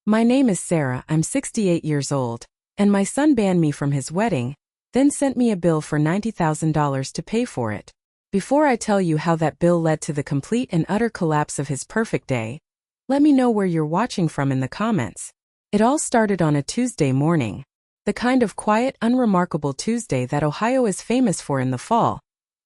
My name is Sarah, I'm 68 years old, and my son banned me from his wedding, then sent me a bill for $90,000 to pay for it. Before I tell you how that bill led to the complete and utter collapse of his perfect day, let me know where you're watching from in the comments. It all started on a Tuesday morning. The kind of quiet, unremarkable Tuesday that Ohio is famous for in the fall,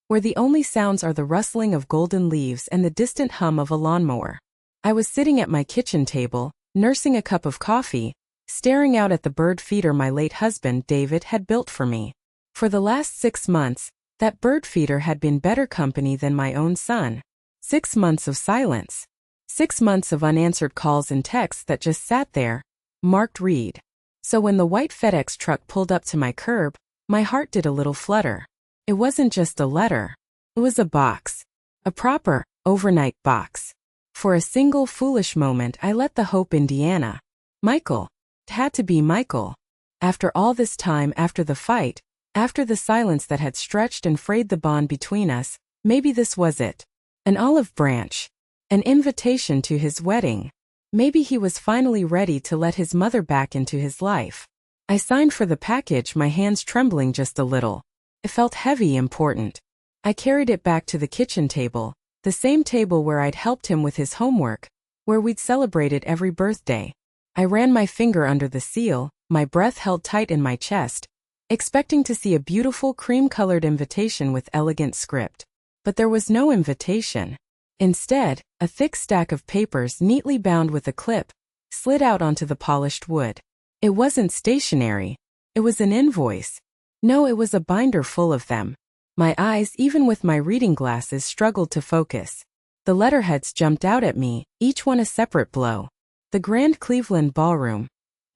where the only sounds are the rustling of golden leaves and the distant hum of a lawnmower. I was sitting at my kitchen table, nursing a cup of coffee, staring out at the bird feeder my late husband David had built for me. For the last 6 months, that bird feeder had been better company than my own son. 6 months of silence. 6 months of unanswered calls and texts that just sat there, marked read. So when the white FedEx truck pulled up to my curb, my heart did a little flutter. It wasn't just a letter. It was a box. A proper, overnight box. For a single foolish moment I let the hope Indiana. Michael. It had to be Michael. After all this time, after the fight, after the silence that had stretched and frayed the bond between us, maybe this was it. An olive branch. An invitation to his wedding. Maybe he was finally ready to let his mother back into his life. I signed for the package, my hands trembling just a little. It felt heavy, important. I carried it back to the kitchen table, the same table where I'd helped him with his homework, where we'd celebrated every birthday. I ran my finger under the seal, my breath held tight in my chest, expecting to see a beautiful cream-colored invitation with elegant script. But there was no invitation. Instead, a thick stack of papers neatly bound with a clip slid out onto the polished wood. It wasn't stationery. It was an invoice. No, it was a binder full of them. My eyes, even with my reading glasses, struggled to focus. The letterheads jumped out at me, each one a separate blow. The Grand Cleveland Ballroom.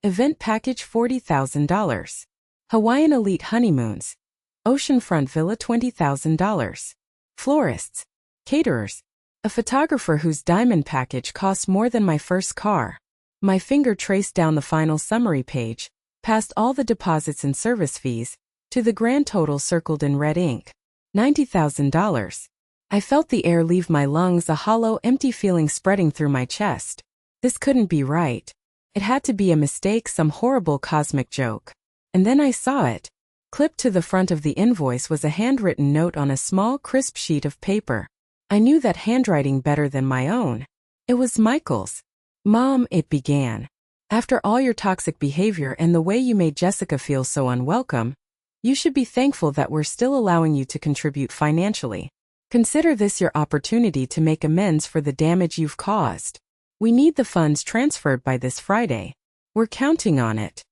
Event package $40,000. Hawaiian Elite Honeymoons. Oceanfront Villa $20,000. Florists. Caterers. A photographer whose diamond package cost more than my first car. My finger traced down the final summary page, past all the deposits and service fees, to the grand total circled in red ink. $90,000. I felt the air leave my lungs, a hollow, empty feeling spreading through my chest. This couldn't be right. It had to be a mistake, some horrible cosmic joke. And then I saw it. Clipped to the front of the invoice was a handwritten note on a small, crisp sheet of paper. I knew that handwriting better than my own. It was Michael's. "Mom," it began. "After all your toxic behavior and the way you made Jessica feel so unwelcome, you should be thankful that we're still allowing you to contribute financially. Consider this your opportunity to make amends for the damage you've caused. We need the funds transferred by this Friday. We're counting on it."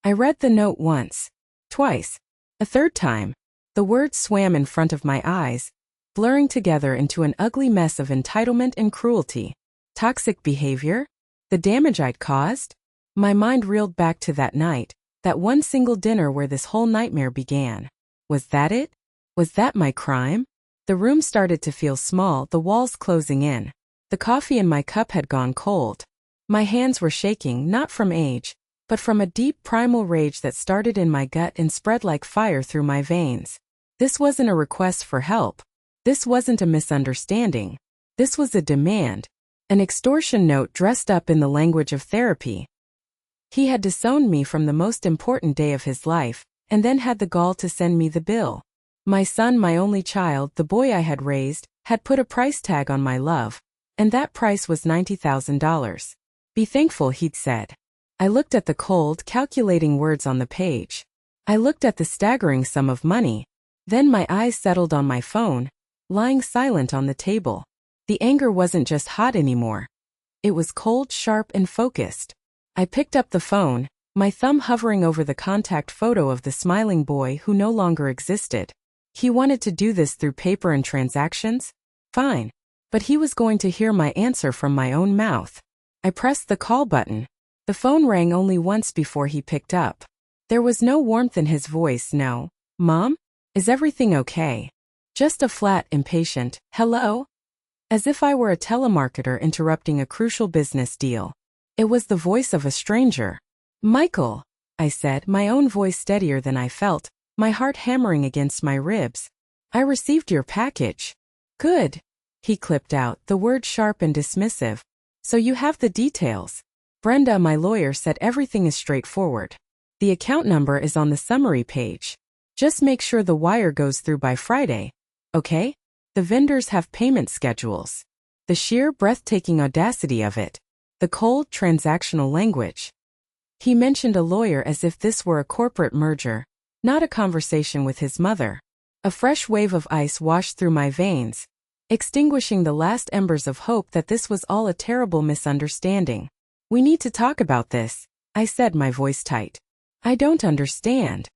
I read the note once, twice, a third time. The words swam in front of my eyes, blurring together into an ugly mess of entitlement and cruelty. Toxic behavior? The damage I'd caused? My mind reeled back to that night, that one single dinner where this whole nightmare began. Was that it? Was that my crime? The room started to feel small, the walls closing in. The coffee in my cup had gone cold. My hands were shaking, not from age, but from a deep primal rage that started in my gut and spread like fire through my veins. This wasn't a request for help. This wasn't a misunderstanding. This was a demand. An extortion note dressed up in the language of therapy. He had disowned me from the most important day of his life, and then had the gall to send me the bill. My son, my only child, the boy I had raised, had put a price tag on my love, and that price was $90,000. Be thankful, he'd said. I looked at the cold, calculating words on the page. I looked at the staggering sum of money. Then my eyes settled on my phone, lying silent on the table. The anger wasn't just hot anymore. It was cold, sharp, and focused. I picked up the phone, my thumb hovering over the contact photo of the smiling boy who no longer existed. He wanted to do this through paper and transactions? Fine. But he was going to hear my answer from my own mouth. I pressed the call button. The phone rang only once before he picked up. There was no warmth in his voice, no. "Mom? Is everything okay?" Just a flat, impatient, "Hello?" As if I were a telemarketer interrupting a crucial business deal. It was the voice of a stranger. "Michael," I said, my own voice steadier than I felt, my heart hammering against my ribs. "I received your package." "Good." He clipped out, the word sharp and dismissive. "So you have the details." Brenda, my lawyer, said everything is straightforward. The account number is on the summary page. Just make sure the wire goes through by Friday, okay? The vendors have payment schedules. The sheer breathtaking audacity of it. The cold, transactional language. He mentioned a lawyer as if this were a corporate merger, not a conversation with his mother. A fresh wave of ice washed through my veins, extinguishing the last embers of hope that this was all a terrible misunderstanding. We need to talk about this, I said, my voice tight. I don't understand.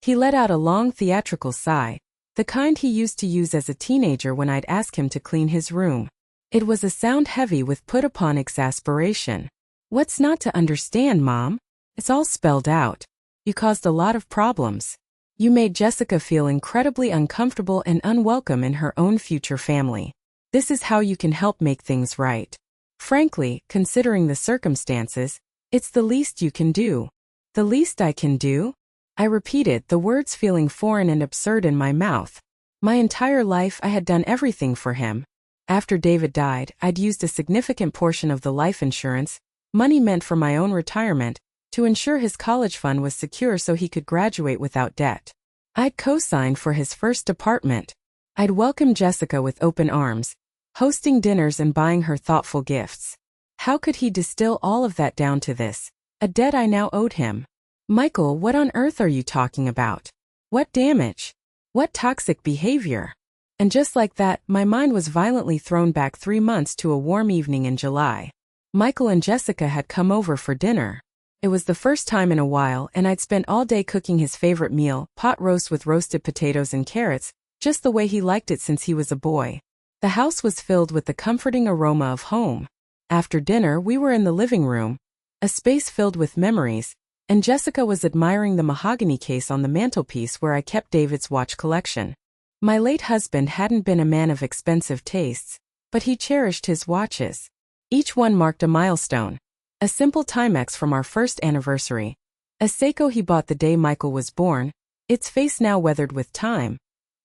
He let out a long theatrical sigh, the kind he used to use as a teenager when I'd ask him to clean his room. It was a sound heavy with put-upon exasperation. What's not to understand, Mom? It's all spelled out. You caused a lot of problems. You made Jessica feel incredibly uncomfortable and unwelcome in her own future family. This is how you can help make things right. Frankly, considering the circumstances, it's the least you can do. The least I can do? I repeated, the words feeling foreign and absurd in my mouth. My entire life I had done everything for him. After David died, I'd used a significant portion of the life insurance, money meant for my own retirement, to ensure his college fund was secure so he could graduate without debt. I'd co-signed for his first apartment. I'd welcomed Jessica with open arms, hosting dinners and buying her thoughtful gifts. How could he distill all of that down to this, a debt I now owed him? Michael, what on earth are you talking about? What damage? What toxic behavior? And just like that, my mind was violently thrown back 3 months to a warm evening in July. Michael and Jessica had come over for dinner. It was the first time in a while, and I'd spent all day cooking his favorite meal, pot roast with roasted potatoes and carrots, just the way he liked it since he was a boy. The house was filled with the comforting aroma of home. After dinner, we were in the living room, a space filled with memories, and Jessica was admiring the mahogany case on the mantelpiece where I kept David's watch collection. My late husband hadn't been a man of expensive tastes, but he cherished his watches. Each one marked a milestone. A simple Timex from our first anniversary. A Seiko he bought the day Michael was born, its face now weathered with time.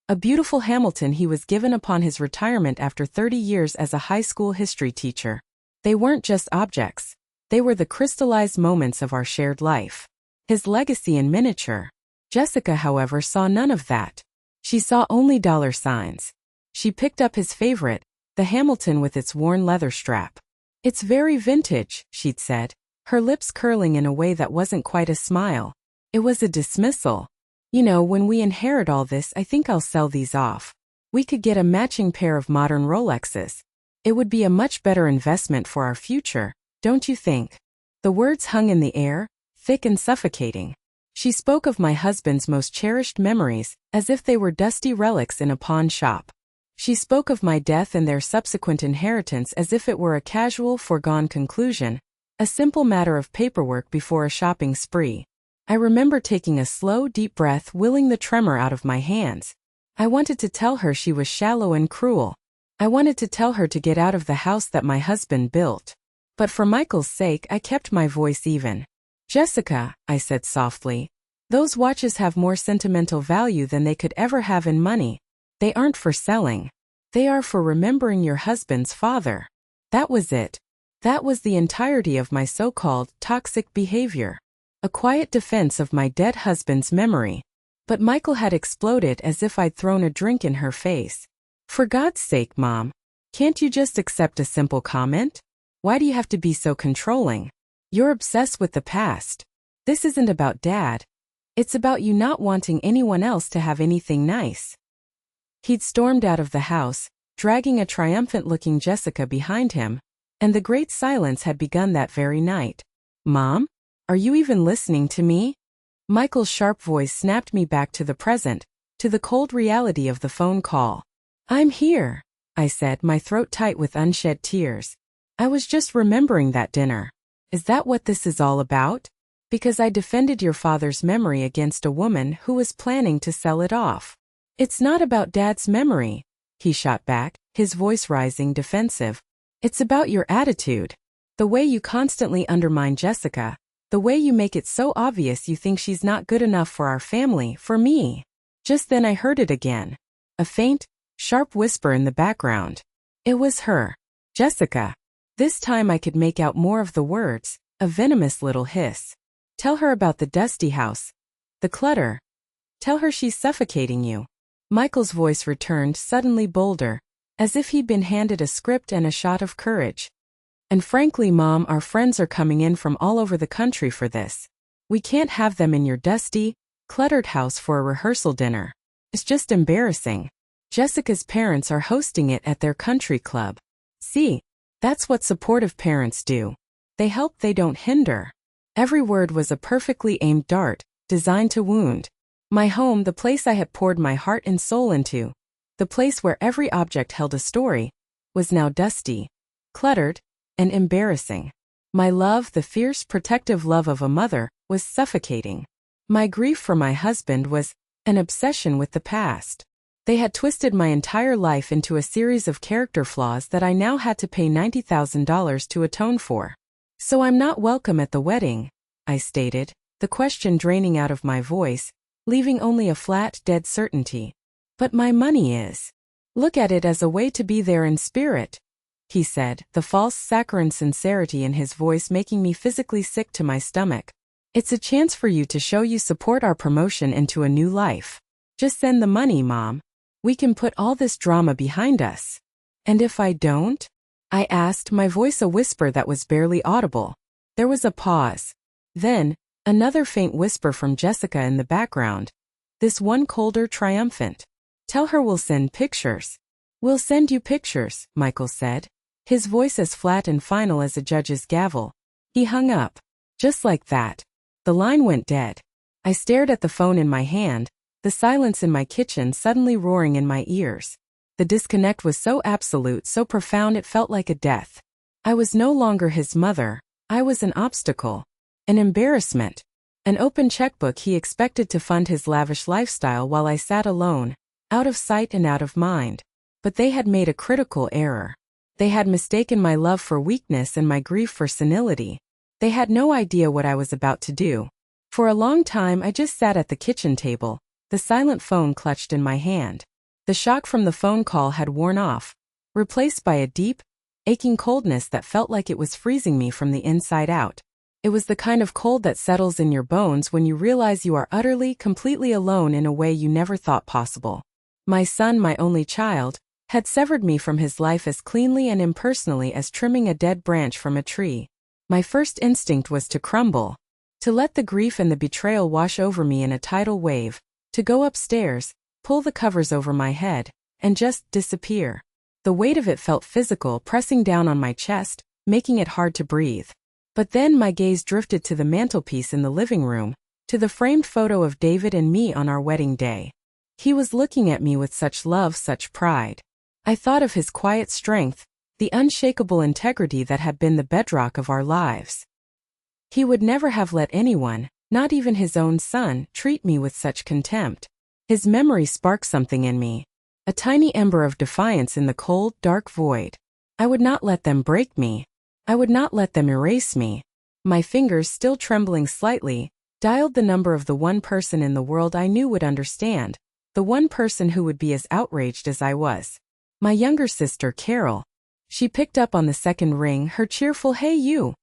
A beautiful Hamilton he was given upon his retirement after 30 years as a high school history teacher. They weren't just objects. They were the crystallized moments of our shared life. His legacy in miniature. Jessica, however, saw none of that. She saw only dollar signs. She picked up his favorite, the Hamilton with its worn leather strap. It's very vintage, she'd said, her lips curling in a way that wasn't quite a smile. It was a dismissal. You know, when we inherit all this, I think I'll sell these off. We could get a matching pair of modern Rolexes. It would be a much better investment for our future, don't you think? The words hung in the air, thick and suffocating. She spoke of my husband's most cherished memories, as if they were dusty relics in a pawn shop. She spoke of my death and their subsequent inheritance as if it were a casual, foregone conclusion, a simple matter of paperwork before a shopping spree. I remember taking a slow, deep breath, willing the tremor out of my hands. I wanted to tell her she was shallow and cruel. I wanted to tell her to get out of the house that my husband built. But for Michael's sake, I kept my voice even. Jessica, I said softly, those watches have more sentimental value than they could ever have in money. They aren't for selling. They are for remembering your husband's father. That was it. That was the entirety of my so-called toxic behavior. A quiet defense of my dead husband's memory. But Michael had exploded as if I'd thrown a drink in her face. For God's sake, Mom, can't you just accept a simple comment? Why do you have to be so controlling? You're obsessed with the past. This isn't about Dad. It's about you not wanting anyone else to have anything nice. He'd stormed out of the house, dragging a triumphant-looking Jessica behind him, and the great silence had begun that very night. Mom? Are you even listening to me? Michael's sharp voice snapped me back to the present, to the cold reality of the phone call. I'm here, I said, my throat tight with unshed tears. I was just remembering that dinner. Is that what this is all about? Because I defended your father's memory against a woman who was planning to sell it off. It's not about Dad's memory, he shot back, his voice rising defensive. It's about your attitude. The way you constantly undermine Jessica. The way you make it so obvious you think she's not good enough for our family, for me. Just then I heard it again. A faint, sharp whisper in the background. It was her. Jessica. This time I could make out more of the words, a venomous little hiss. Tell her about the dusty house. The clutter. Tell her she's suffocating you. Michael's voice returned suddenly bolder, as if he'd been handed a script and a shot of courage. And frankly, Mom, our friends are coming in from all over the country for this. We can't have them in your dusty, cluttered house for a rehearsal dinner. It's just embarrassing. Jessica's parents are hosting it at their country club. See, that's what supportive parents do. They help, they don't hinder. Every word was a perfectly aimed dart, designed to wound. My home, the place I had poured my heart and soul into, the place where every object held a story, was now dusty, cluttered, and embarrassing. My love, the fierce, protective love of a mother, was suffocating. My grief for my husband was an obsession with the past. They had twisted my entire life into a series of character flaws that I now had to pay $90,000 to atone for. So I'm not welcome at the wedding, I stated, the question draining out of my voice, leaving only a flat, dead certainty. But my money is. Look at it as a way to be there in spirit, he said, the false saccharine sincerity in his voice making me physically sick to my stomach. It's a chance for you to show you support our promotion into a new life. Just send the money, Mom. We can put all this drama behind us. And if I don't? I asked, my voice a whisper that was barely audible. There was a pause. Then, another faint whisper from Jessica in the background. This one colder, triumphant. Tell her we'll send pictures. We'll send you pictures, Michael said, his voice as flat and final as a judge's gavel. He hung up. Just like that. The line went dead. I stared at the phone in my hand, the silence in my kitchen suddenly roaring in my ears. The disconnect was so absolute, so profound it felt like a death. I was no longer his mother. I was an obstacle. An embarrassment. An open checkbook he expected to fund his lavish lifestyle while I sat alone, out of sight and out of mind. But they had made a critical error. They had mistaken my love for weakness and my grief for senility. They had no idea what I was about to do. For a long time I just sat at the kitchen table, the silent phone clutched in my hand. The shock from the phone call had worn off, replaced by a deep, aching coldness that felt like it was freezing me from the inside out. It was the kind of cold that settles in your bones when you realize you are utterly, completely alone in a way you never thought possible. My son, my only child, had severed me from his life as cleanly and impersonally as trimming a dead branch from a tree. My first instinct was to crumble, to let the grief and the betrayal wash over me in a tidal wave, to go upstairs, pull the covers over my head, and just disappear. The weight of it felt physical, pressing down on my chest, making it hard to breathe. But then my gaze drifted to the mantelpiece in the living room, to the framed photo of David and me on our wedding day. He was looking at me with such love, such pride. I thought of his quiet strength, the unshakable integrity that had been the bedrock of our lives. He would never have let anyone, not even his own son, treat me with such contempt. His memory sparked something in me, a tiny ember of defiance in the cold, dark void. I would not let them break me. I would not let them erase me. My fingers, still trembling slightly, dialed the number of the one person in the world I knew would understand, the one person who would be as outraged as I was. My younger sister, Carol. She picked up on the second ring, her cheerful "Hey you!"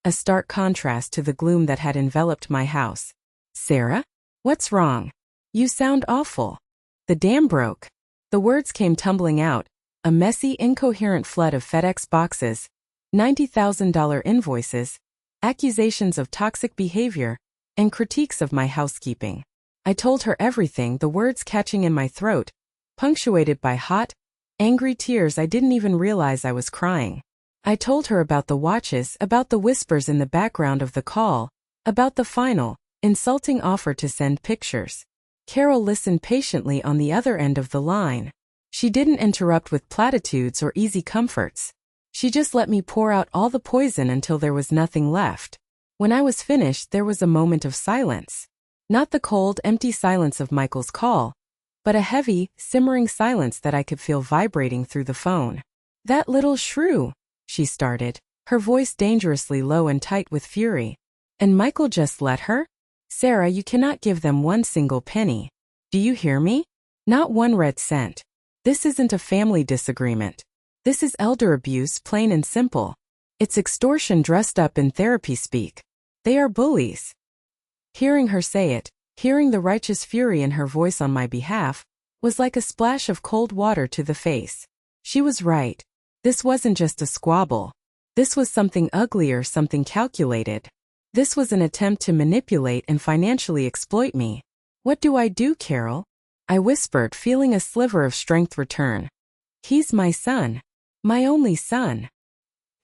a stark contrast to the gloom that had enveloped my house. "Sarah? What's wrong? You sound awful. The dam broke." The words came tumbling out, a messy, incoherent flood of FedEx boxes, $90,000 invoices, accusations of toxic behavior, and critiques of my housekeeping. I told her everything, the words catching in my throat, punctuated by hot, angry tears. I didn't even realize I was crying. I told her about the watches, about the whispers in the background of the call, about the final, insulting offer to send pictures. Carol listened patiently on the other end of the line. She didn't interrupt with platitudes or easy comforts. She just let me pour out all the poison until there was nothing left. When I was finished, there was a moment of silence. Not the cold, empty silence of Michael's call, but a heavy, simmering silence that I could feel vibrating through the phone. "That little shrew," she started, her voice dangerously low and tight with fury. "And Michael just let her? Sarah, you cannot give them one single penny. Do you hear me? Not one red cent. This isn't a family disagreement. This is elder abuse, plain and simple. It's extortion dressed up in therapy speak. They are bullies. Hearing her say it, hearing the righteous fury in her voice on my behalf, was like a splash of cold water to the face. She was right. This wasn't just a squabble. This was something uglier, something calculated. This was an attempt to manipulate and financially exploit me. What do I do, Carol? I whispered, feeling a sliver of strength return. He's my son. My only son.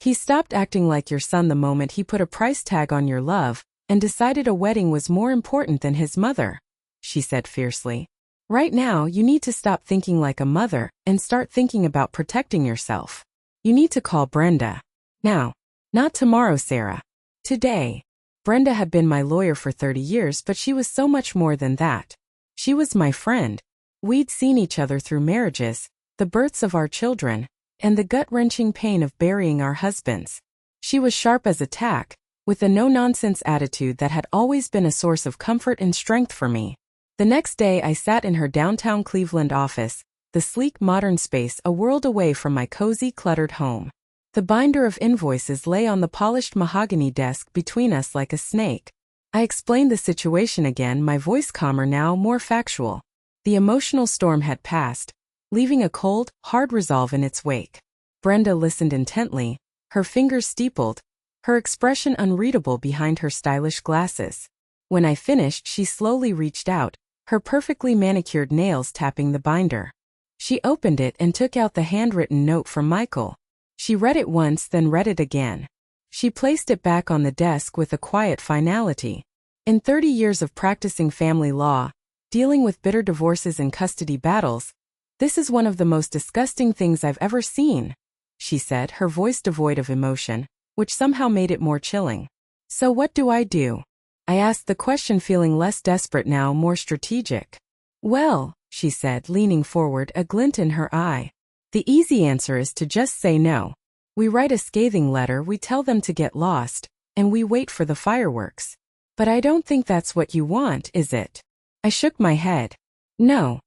He stopped acting like your son the moment he put a price tag on your love and decided a wedding was more important than his mother, she said fiercely. Right now, you need to stop thinking like a mother and start thinking about protecting yourself. You need to call Brenda. Now. Not tomorrow, Sarah. Today. Brenda had been my lawyer for 30 years, but she was so much more than that. She was my friend. We'd seen each other through marriages, the births of our children, and the gut-wrenching pain of burying our husbands. She was sharp as a tack, with a no-nonsense attitude that had always been a source of comfort and strength for me. The next day I sat in her downtown Cleveland office, the sleek modern space a world away from my cozy cluttered home. The binder of invoices lay on the polished mahogany desk between us like a snake. I explained the situation again, my voice calmer now, more factual. The emotional storm had passed, leaving a cold, hard resolve in its wake. Brenda listened intently, her fingers steepled, her expression unreadable behind her stylish glasses. When I finished, she slowly reached out, her perfectly manicured nails tapping the binder. She opened it and took out the handwritten note from Michael. She read it once, then read it again. She placed it back on the desk with a quiet finality. In 30 years of practicing family law, dealing with bitter divorces and custody battles, this is one of the most disgusting things I've ever seen, she said, her voice devoid of emotion, which somehow made it more chilling. So what do I do? I asked the question, feeling less desperate now, more strategic. Well, she said, leaning forward, a glint in her eye. The easy answer is to just say no. We write a scathing letter, we tell them to get lost, and we wait for the fireworks. But I don't think that's what you want, is it? I shook my head. No.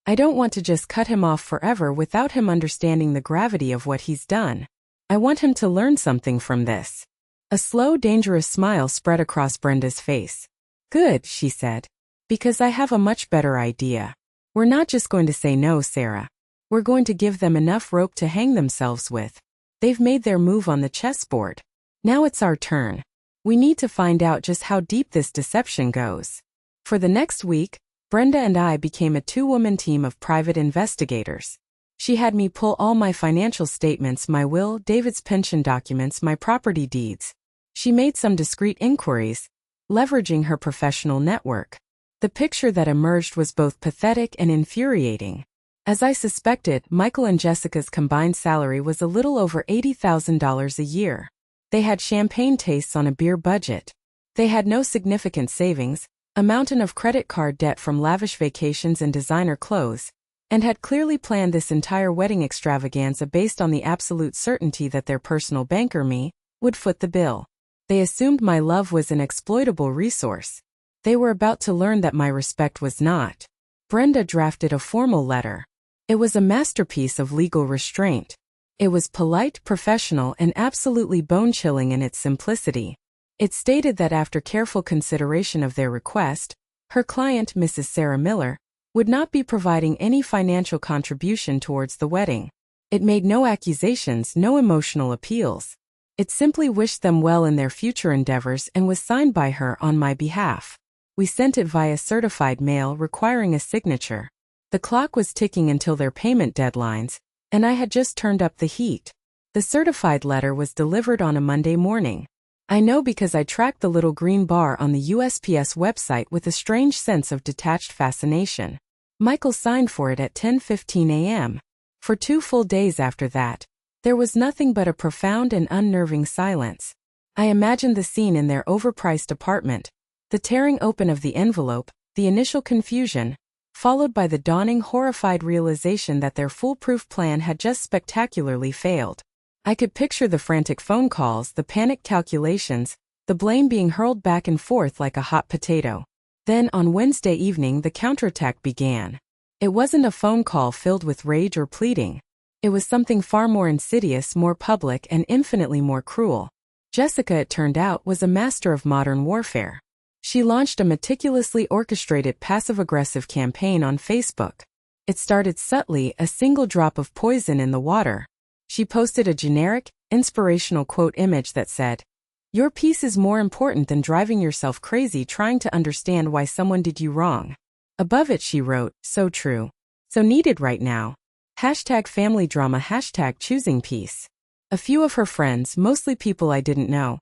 I don't want to just cut him off forever without him understanding the gravity of what he's done. I want him to learn something from this. A slow, dangerous smile spread across Brenda's face. Good, she said. Because I have a much better idea. We're not just going to say no, Sarah. We're going to give them enough rope to hang themselves with. They've made their move on the chessboard. Now it's our turn. We need to find out just how deep this deception goes. For the next week, Brenda and I became a two-woman team of private investigators. She had me pull all my financial statements, my will, David's pension documents, my property deeds. She made some discreet inquiries, leveraging her professional network. The picture that emerged was both pathetic and infuriating. As I suspected, Michael and Jessica's combined salary was a little over $80,000 a year. They had champagne tastes on a beer budget. They had no significant savings, a mountain of credit card debt from lavish vacations and designer clothes, and had clearly planned this entire wedding extravaganza based on the absolute certainty that their personal banker, me, would foot the bill. They assumed my love was an exploitable resource. They were about to learn that my respect was not. Brenda drafted a formal letter. It was a masterpiece of legal restraint. It was polite, professional, and absolutely bone-chilling in its simplicity. It stated that after careful consideration of their request, her client, Mrs. Sarah Miller, would not be providing any financial contribution towards the wedding. It made no accusations, no emotional appeals. It simply wished them well in their future endeavors and was signed by her on my behalf. We sent it via certified mail, requiring a signature. The clock was ticking until their payment deadlines, and I had just turned up the heat. The certified letter was delivered on a Monday morning. I know because I tracked the little green bar on the USPS website with a strange sense of detached fascination. Michael signed for it at 10:15 a.m. For 2 full days after that, there was nothing but a profound and unnerving silence. I imagined the scene in their overpriced apartment, the tearing open of the envelope, the initial confusion, followed by the dawning horrified realization that their foolproof plan had just spectacularly failed. I could picture the frantic phone calls, the panicked calculations, the blame being hurled back and forth like a hot potato. Then on Wednesday evening the counterattack began. It wasn't a phone call filled with rage or pleading. It was something far more insidious, more public, and infinitely more cruel. Jessica, it turned out, was a master of modern warfare. She launched a meticulously orchestrated passive-aggressive campaign on Facebook. It started subtly, a single drop of poison in the water. She posted a generic, inspirational quote image that said, "Your peace is more important than driving yourself crazy trying to understand why someone did you wrong." Above it she wrote, "So true. So needed right now. Hashtag family drama, hashtag choosing peace." A few of her friends, mostly people I didn't know,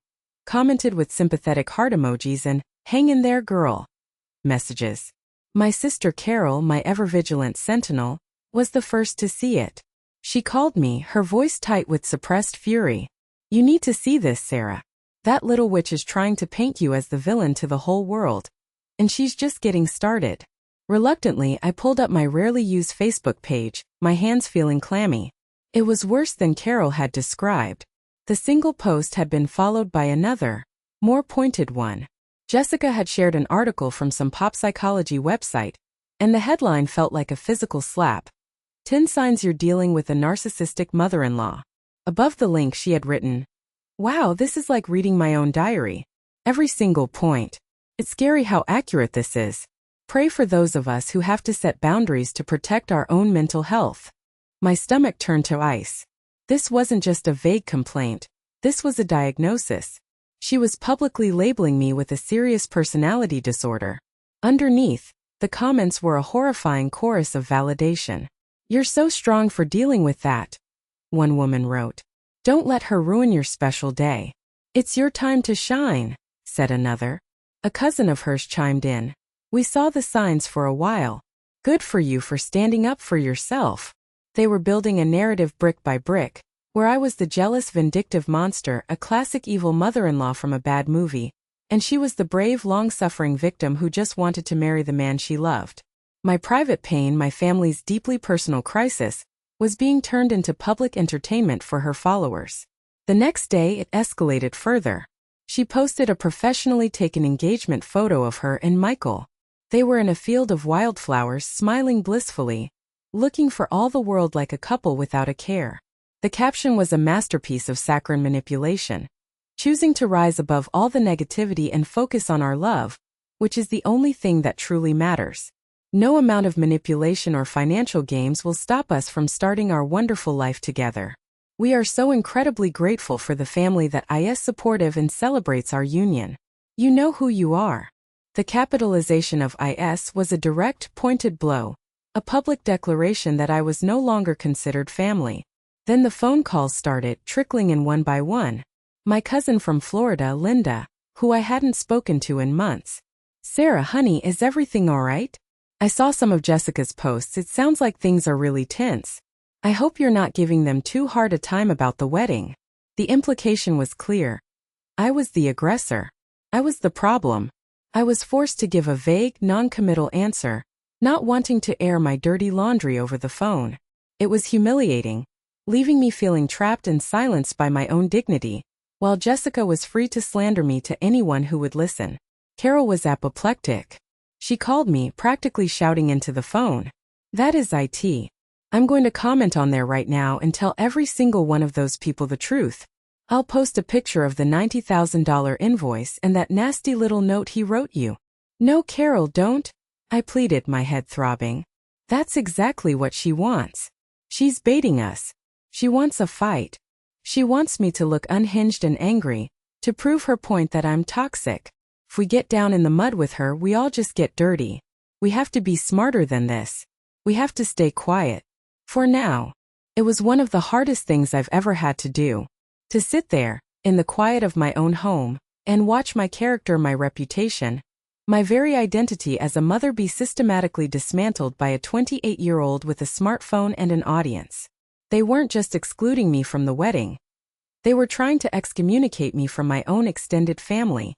commented with sympathetic heart emojis and "hang in there, girl" messages. My sister Carol, my ever-vigilant sentinel, was the first to see it. She called me, her voice tight with suppressed fury. "You need to see this, Sarah. That little witch is trying to paint you as the villain to the whole world. And she's just getting started." Reluctantly, I pulled up my rarely used Facebook page, my hands feeling clammy. It was worse than Carol had described. The single post had been followed by another, more pointed one. Jessica had shared an article from some pop psychology website, and the headline felt like a physical slap. 10 signs you're dealing with a narcissistic mother-in-law. Above the link she had written, "Wow, this is like reading my own diary. Every single point. It's scary how accurate this is. Pray for those of us who have to set boundaries to protect our own mental health." My stomach turned to ice. This wasn't just a vague complaint. This was a diagnosis. She was publicly labeling me with a serious personality disorder. Underneath, the comments were a horrifying chorus of validation. "You're so strong for dealing with that," one woman wrote. "Don't let her ruin your special day. It's your time to shine," said another. A cousin of hers chimed in. "We saw the signs for a while. Good for you for standing up for yourself." They were building a narrative brick by brick, where I was the jealous, vindictive monster, a classic evil mother-in-law from a bad movie, and she was the brave, long-suffering victim who just wanted to marry the man she loved. My private pain, my family's deeply personal crisis, was being turned into public entertainment for her followers. The next day, it escalated further. She posted a professionally taken engagement photo of her and Michael. They were in a field of wildflowers, smiling blissfully, looking for all the world like a couple without a care. The caption was a masterpiece of saccharine manipulation, choosing to rise above all the negativity and focus on our love, which is the only thing that truly matters. No amount of manipulation or financial games will stop us from starting our wonderful life together. We are so incredibly grateful for the family that is supportive and celebrates our union. You know who you are. The capitalization of is was a direct, pointed blow, a public declaration that I was no longer considered family. Then the phone calls started, trickling in one by one. My cousin from Florida, Linda, who I hadn't spoken to in months. "Sarah, honey, is everything all right? I saw some of Jessica's posts. It sounds like things are really tense. I hope you're not giving them too hard a time about the wedding." The implication was clear. I was the aggressor. I was the problem. I was forced to give a vague, non-committal answer, not wanting to air my dirty laundry over the phone. It was humiliating, leaving me feeling trapped and silenced by my own dignity, while Jessica was free to slander me to anyone who would listen. Carol was apoplectic. She called me, practically shouting into the phone. "That is it. I'm going to comment on there right now and tell every single one of those people the truth. I'll post a picture of the $90,000 invoice and that nasty little note he wrote you." "No, Carol, don't," I pleaded, my head throbbing. "That's exactly what she wants. She's baiting us. She wants a fight. She wants me to look unhinged and angry, to prove her point that I'm toxic. If we get down in the mud with her, we all just get dirty. We have to be smarter than this. We have to stay quiet. For now." It was one of the hardest things I've ever had to do. To sit there, in the quiet of my own home, and watch my character, my reputation, my very identity as a mother be systematically dismantled by a 28-year-old with a smartphone and an audience. They weren't just excluding me from the wedding. They were trying to excommunicate me from my own extended family,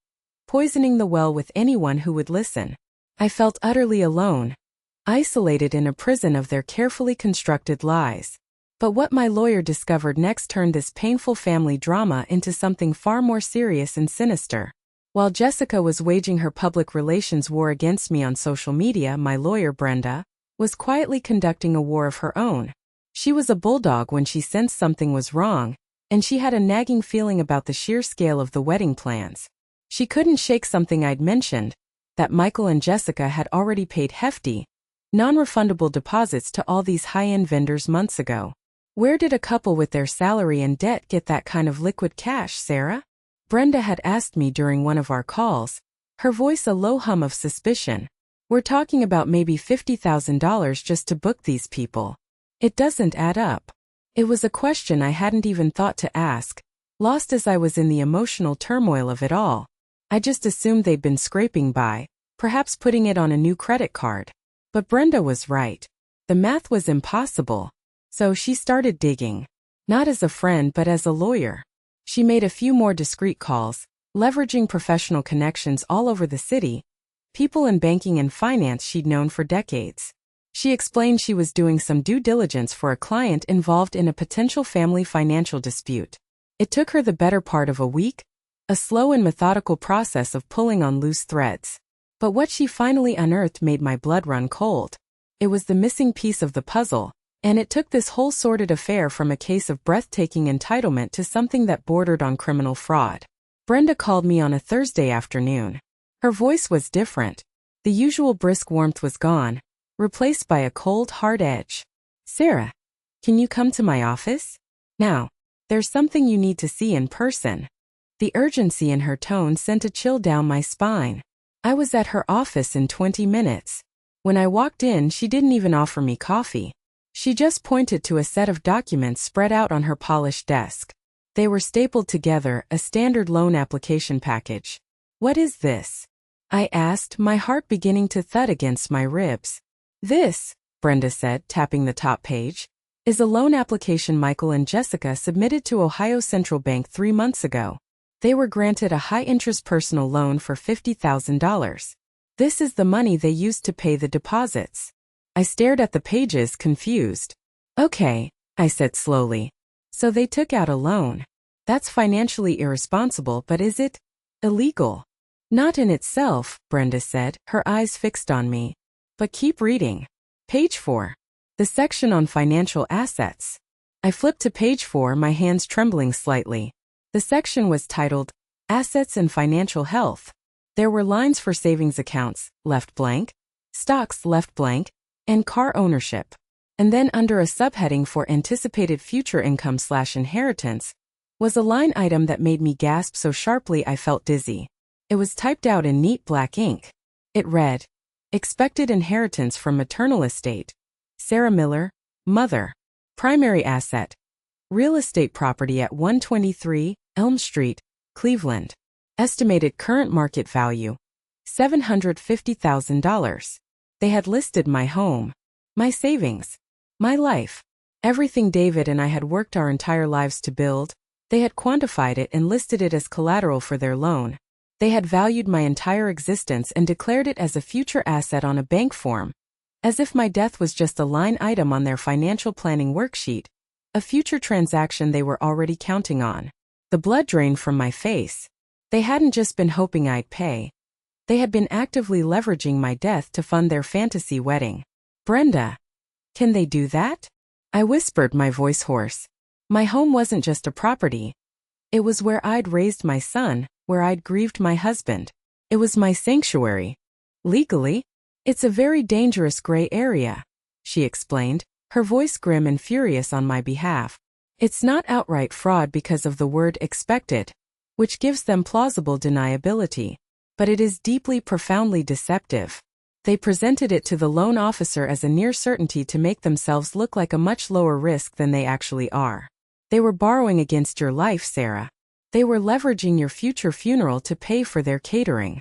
poisoning the well with anyone who would listen. I felt utterly alone, isolated in a prison of their carefully constructed lies. But what my lawyer discovered next turned this painful family drama into something far more serious and sinister. While Jessica was waging her public relations war against me on social media, my lawyer, Brenda, was quietly conducting a war of her own. She was a bulldog when she sensed something was wrong, and she had a nagging feeling about the sheer scale of the wedding plans. She couldn't shake something I'd mentioned, that Michael and Jessica had already paid hefty, non-refundable deposits to all these high-end vendors months ago. Where did a couple with their salary and debt get that kind of liquid cash, Sarah? Brenda had asked me during one of our calls, her voice a low hum of suspicion. We're talking about maybe $50,000 just to book these people. It doesn't add up. It was a question I hadn't even thought to ask, lost as I was in the emotional turmoil of it all. I just assumed they'd been scraping by, perhaps putting it on a new credit card. But Brenda was right. The math was impossible. So she started digging. Not as a friend but as a lawyer. She made a few more discreet calls, leveraging professional connections all over the city, people in banking and finance she'd known for decades. She explained she was doing some due diligence for a client involved in a potential family financial dispute. It took her the better part of a week, a slow and methodical process of pulling on loose threads. But what she finally unearthed made my blood run cold. It was the missing piece of the puzzle, and it took this whole sordid affair from a case of breathtaking entitlement to something that bordered on criminal fraud. Brenda called me on a Thursday afternoon. Her voice was different. The usual brisk warmth was gone, replaced by a cold, hard edge. Sarah, can you come to my office? Now, there's something you need to see in person. The urgency in her tone sent a chill down my spine. I was at her office in 20 minutes. When I walked in, she didn't even offer me coffee. She just pointed to a set of documents spread out on her polished desk. They were stapled together, a standard loan application package. What is this? I asked, my heart beginning to thud against my ribs. This, Brenda said, tapping the top page, is a loan application Michael and Jessica submitted to Ohio Central Bank 3 months ago. They were granted a high-interest personal loan for $50,000. This is the money they used to pay the deposits. I stared at the pages, confused. Okay, I said slowly. So they took out a loan. That's financially irresponsible, but is it illegal? Not in itself, Brenda said, her eyes fixed on me. But keep reading. Page 4. The section on financial assets. I flipped to page 4, my hands trembling slightly. The section was titled, Assets and Financial Health. There were lines for savings accounts, left blank, stocks, left blank, and car ownership. And then under a subheading for anticipated future income/inheritance, was a line item that made me gasp so sharply I felt dizzy. It was typed out in neat black ink. It read, Expected inheritance from maternal estate. Sarah Miller, mother. Primary asset. Real estate property at 123 Elm Street, Cleveland. Estimated current market value, $750,000. They had listed my home, my savings, my life, everything David and I had worked our entire lives to build. They had quantified it and listed it as collateral for their loan. They had valued my entire existence and declared it as a future asset on a bank form, as if my death was just a line item on their financial planning worksheet, a future transaction they were already counting on. The blood drained from my face. They hadn't just been hoping I'd pay. They had been actively leveraging my death to fund their fantasy wedding. Brenda, can they do that? I whispered, my voice hoarse. My home wasn't just a property. It was where I'd raised my son, where I'd grieved my husband. It was my sanctuary. Legally, it's a very dangerous gray area, she explained, her voice grim and furious on my behalf. It's not outright fraud because of the word expected, which gives them plausible deniability, but it is deeply, profoundly deceptive. They presented it to the loan officer as a near certainty to make themselves look like a much lower risk than they actually are. They were borrowing against your life, Sarah. They were leveraging your future funeral to pay for their catering.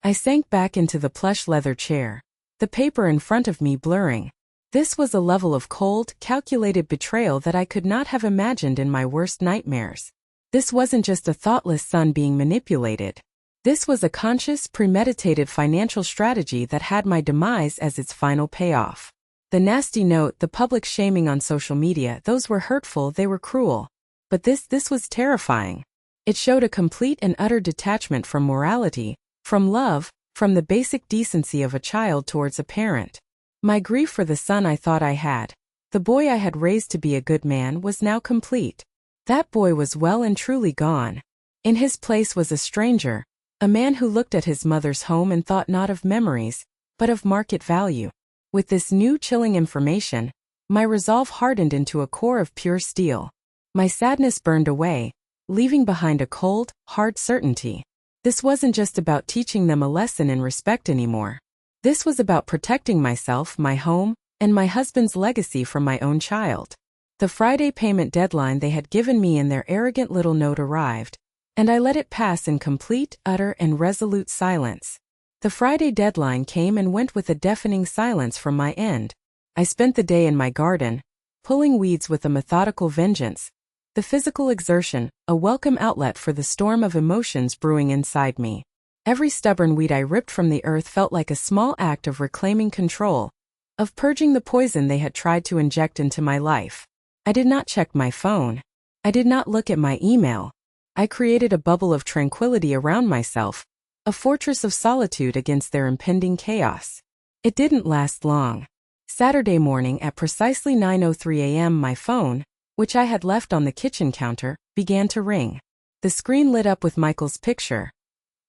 I sank back into the plush leather chair, the paper in front of me blurring. This was a level of cold, calculated betrayal that I could not have imagined in my worst nightmares. This wasn't just a thoughtless son being manipulated. This was a conscious, premeditated financial strategy that had my demise as its final payoff. The nasty note, the public shaming on social media, those were hurtful, they were cruel. But this was terrifying. It showed a complete and utter detachment from morality, from love, from the basic decency of a child towards a parent. My grief for the son I thought I had, The boy I had raised to be a good man was now complete. That boy was well and truly gone. In his place was a stranger, a man who looked at his mother's home and thought not of memories, but of market value. With this new chilling information, my resolve hardened into a core of pure steel. My sadness burned away, leaving behind a cold, hard certainty. This wasn't just about teaching them a lesson in respect anymore. This was about protecting myself, my home, and my husband's legacy from my own child. The Friday payment deadline they had given me in their arrogant little note arrived, and I let it pass in complete, utter, and resolute silence. The Friday deadline came and went with a deafening silence from my end. I spent the day in my garden, pulling weeds with a methodical vengeance. The physical exertion, a welcome outlet for the storm of emotions brewing inside me. Every stubborn weed I ripped from the earth felt like a small act of reclaiming control, of purging the poison they had tried to inject into my life. I did not check my phone. I did not look at my email. I created a bubble of tranquility around myself, a fortress of solitude against their impending chaos. It didn't last long. Saturday morning at precisely 9:03 a.m. my phone, which I had left on the kitchen counter, began to ring. The screen lit up with Michael's picture.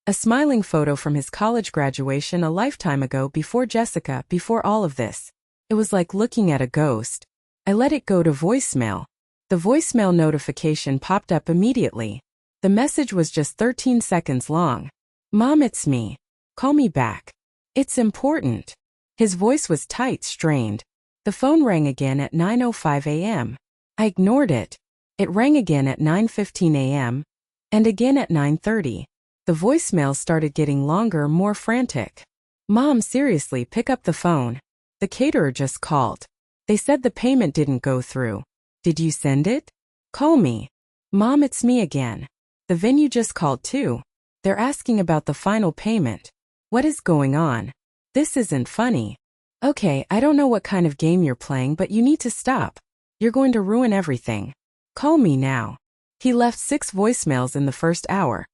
A smiling photo from his college graduation a lifetime ago before Jessica, before all of this. It was like looking at a ghost. I let it go to voicemail. The voicemail notification popped up immediately. The message was just 13 seconds long. "Mom, it's me. Call me back. It's important." His voice was tight, strained. The phone rang again at 9:05 a.m. I ignored it. It rang again at 9:15 a.m. and again at 9:30. The voicemail started getting longer, more frantic. "Mom, seriously, pick up the phone. The caterer just called. They said the payment didn't go through. Did you send it? Call me. Mom, it's me again. The venue just called too. They're asking about the final payment. What is going on? This isn't funny. Okay, I don't know what kind of game you're playing, but you need to stop. You're going to ruin everything. Call me now." He left 6 voicemails in the first hour.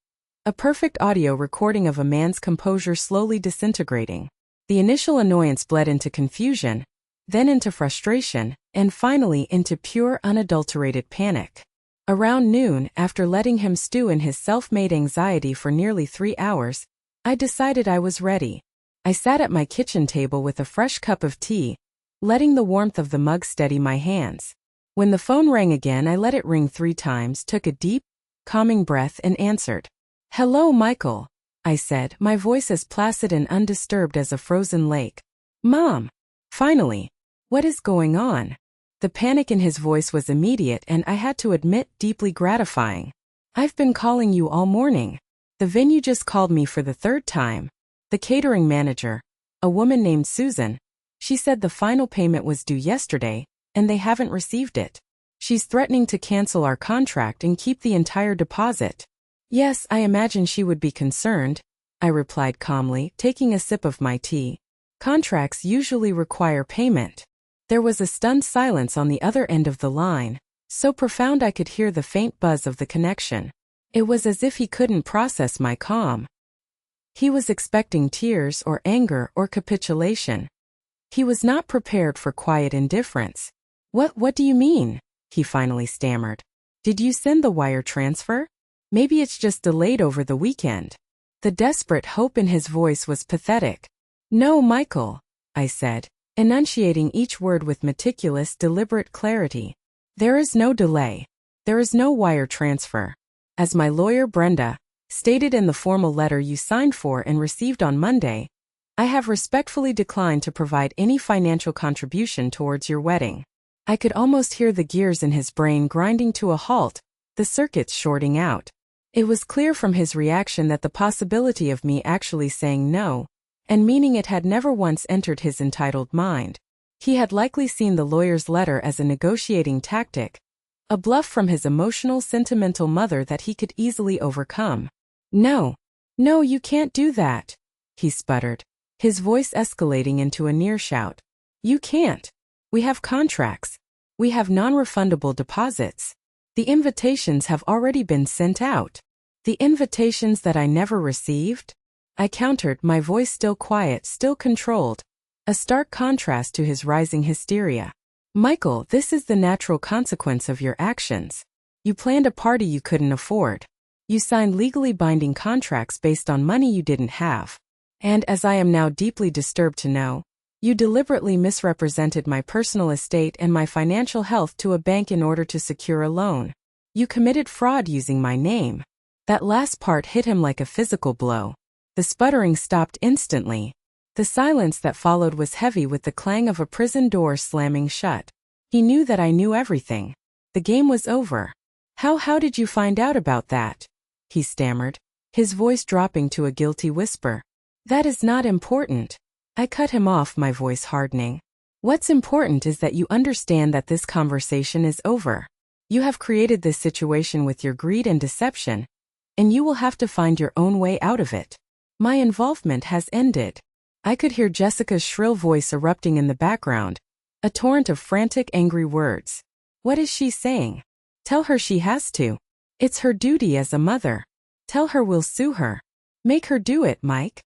A perfect audio recording of a man's composure slowly disintegrating. The initial annoyance bled into confusion, then into frustration, and finally into pure, unadulterated panic. Around noon, after letting him stew in his self-made anxiety for nearly 3 hours, I decided I was ready. I sat at my kitchen table with a fresh cup of tea, letting the warmth of the mug steady my hands. When the phone rang again, I let it ring 3 times, took a deep, calming breath, and answered. "Hello, Michael," I said, my voice as placid and undisturbed as a frozen lake. "Mom." Finally. "What is going on?" The panic in his voice was immediate and, I had to admit, deeply gratifying. "I've been calling you all morning. The venue just called me for the 3rd time. The catering manager, a woman named Susan, she said the final payment was due yesterday, and they haven't received it. She's threatening to cancel our contract and keep the entire deposit." "Yes, I imagine she would be concerned," I replied calmly, taking a sip of my tea. "Contracts usually require payment." There was a stunned silence on the other end of the line, so profound I could hear the faint buzz of the connection. It was as if he couldn't process my calm. He was expecting tears or anger or capitulation. He was not prepared for quiet indifference. What do you mean?" he finally stammered. "Did you send the wire transfer? Maybe it's just delayed over the weekend." The desperate hope in his voice was pathetic. "No, Michael," I said, enunciating each word with meticulous, deliberate clarity. "There is no delay. There is no wire transfer. As my lawyer Brenda stated in the formal letter you signed for and received on Monday, I have respectfully declined to provide any financial contribution towards your wedding." I could almost hear the gears in his brain grinding to a halt, the circuits shorting out. It was clear from his reaction that the possibility of me actually saying no, and meaning it, had never once entered his entitled mind. He had likely seen the lawyer's letter as a negotiating tactic, a bluff from his emotional, sentimental mother that he could easily overcome. No, you can't do that," he sputtered, his voice escalating into a near shout. "You can't. We have contracts. We have non-refundable deposits. The invitations have already been sent out." "The invitations that I never received?" I countered, my voice still quiet, still controlled, a stark contrast to his rising hysteria. Michael, this is the natural consequence of your actions. You planned a party you couldn't afford. You signed legally binding contracts based on money you didn't have. And as I am now deeply disturbed to know, you deliberately misrepresented my personal estate and my financial health to a bank in order to secure a loan. You committed fraud using my name. That last part hit him like a physical blow. The sputtering stopped instantly. The silence that followed was heavy with the clang of a prison door slamming shut. He knew that I knew everything. The game was over. How did you find out about that? He stammered, his voice dropping to a guilty whisper. That is not important. I cut him off, my voice hardening. What's important is that you understand that this conversation is over. You have created this situation with your greed and deception, and you will have to find your own way out of it. My involvement has ended. I could hear Jessica's shrill voice erupting in the background, a torrent of frantic, angry words. What is she saying? Tell her she has to. It's her duty as a mother. Tell her we'll sue her. Make her do it, Mike.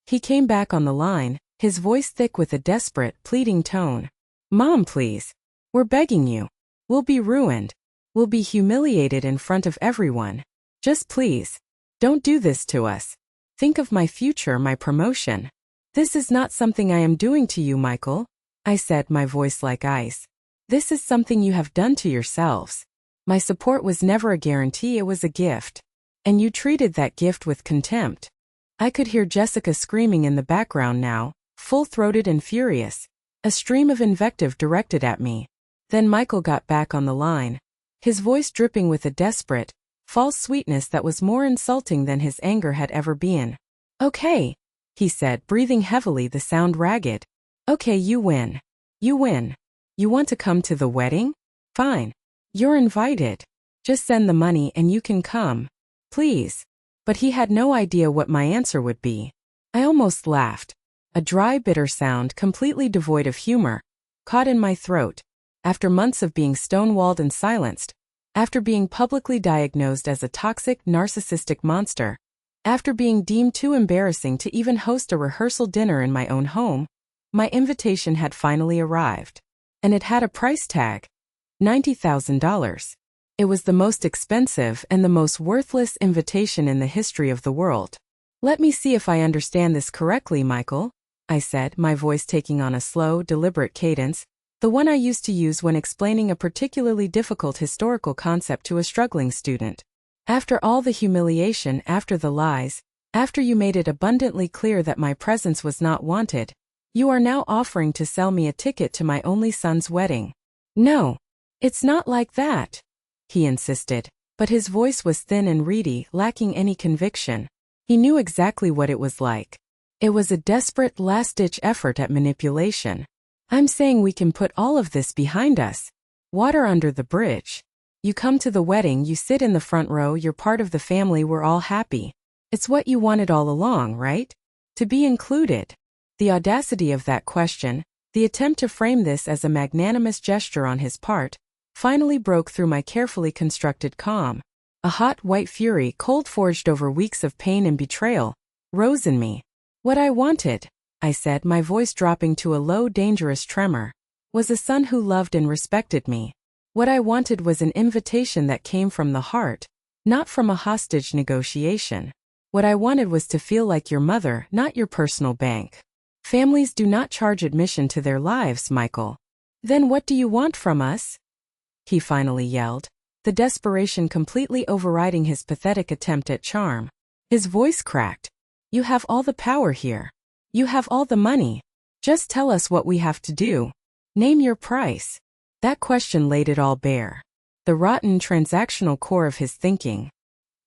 He came back on the line, his voice thick with a desperate, pleading tone. Mom, please. We're begging you. We'll be ruined. We'll be humiliated in front of everyone. Just please. Don't do this to us. Think of my future, my promotion. This is not something I am doing to you, Michael, I said, my voice like ice. This is something you have done to yourselves. My support was never a guarantee, it was a gift. And you treated that gift with contempt. I could hear Jessica screaming in the background now, full-throated and furious, a stream of invective directed at me. Then Michael got back on the line, his voice dripping with a desperate, false sweetness that was more insulting than his anger had ever been. Okay, he said, breathing heavily, the sound ragged. Okay, you win. You win. You want to come to the wedding? Fine. You're invited. Just send the money and you can come. Please. But he had no idea what my answer would be. I almost laughed. A dry, bitter sound, completely devoid of humor, caught in my throat. After months of being stonewalled and silenced, after being publicly diagnosed as a toxic, narcissistic monster, after being deemed too embarrassing to even host a rehearsal dinner in my own home, my invitation had finally arrived. And it had a price tag. $90,000. It was the most expensive and the most worthless invitation in the history of the world. Let me see if I understand this correctly, Michael, I said, my voice taking on a slow, deliberate cadence, the one I used to use when explaining a particularly difficult historical concept to a struggling student. After all the humiliation, after the lies, after you made it abundantly clear that my presence was not wanted, you are now offering to sell me a ticket to my only son's wedding. No, it's not like that, he insisted, but his voice was thin and reedy, lacking any conviction. He knew exactly what it was like. It was a desperate, last-ditch effort at manipulation. I'm saying we can put all of this behind us. Water under the bridge. You come to the wedding, you sit in the front row, you're part of the family, we're all happy. It's what you wanted all along, right? To be included. The audacity of that question, the attempt to frame this as a magnanimous gesture on his part, finally broke through my carefully constructed calm. A hot, white fury, cold forged over weeks of pain and betrayal, rose in me. What I wanted, I said, my voice dropping to a low, dangerous tremor, was a son who loved and respected me. What I wanted was an invitation that came from the heart, not from a hostage negotiation. What I wanted was to feel like your mother, not your personal bank. Families do not charge admission to their lives, Michael. Then what do you want from us? He finally yelled, the desperation completely overriding his pathetic attempt at charm. His voice cracked. You have all the power here. You have all the money. Just tell us what we have to do. Name your price. That question laid it all bare. The rotten, transactional core of his thinking.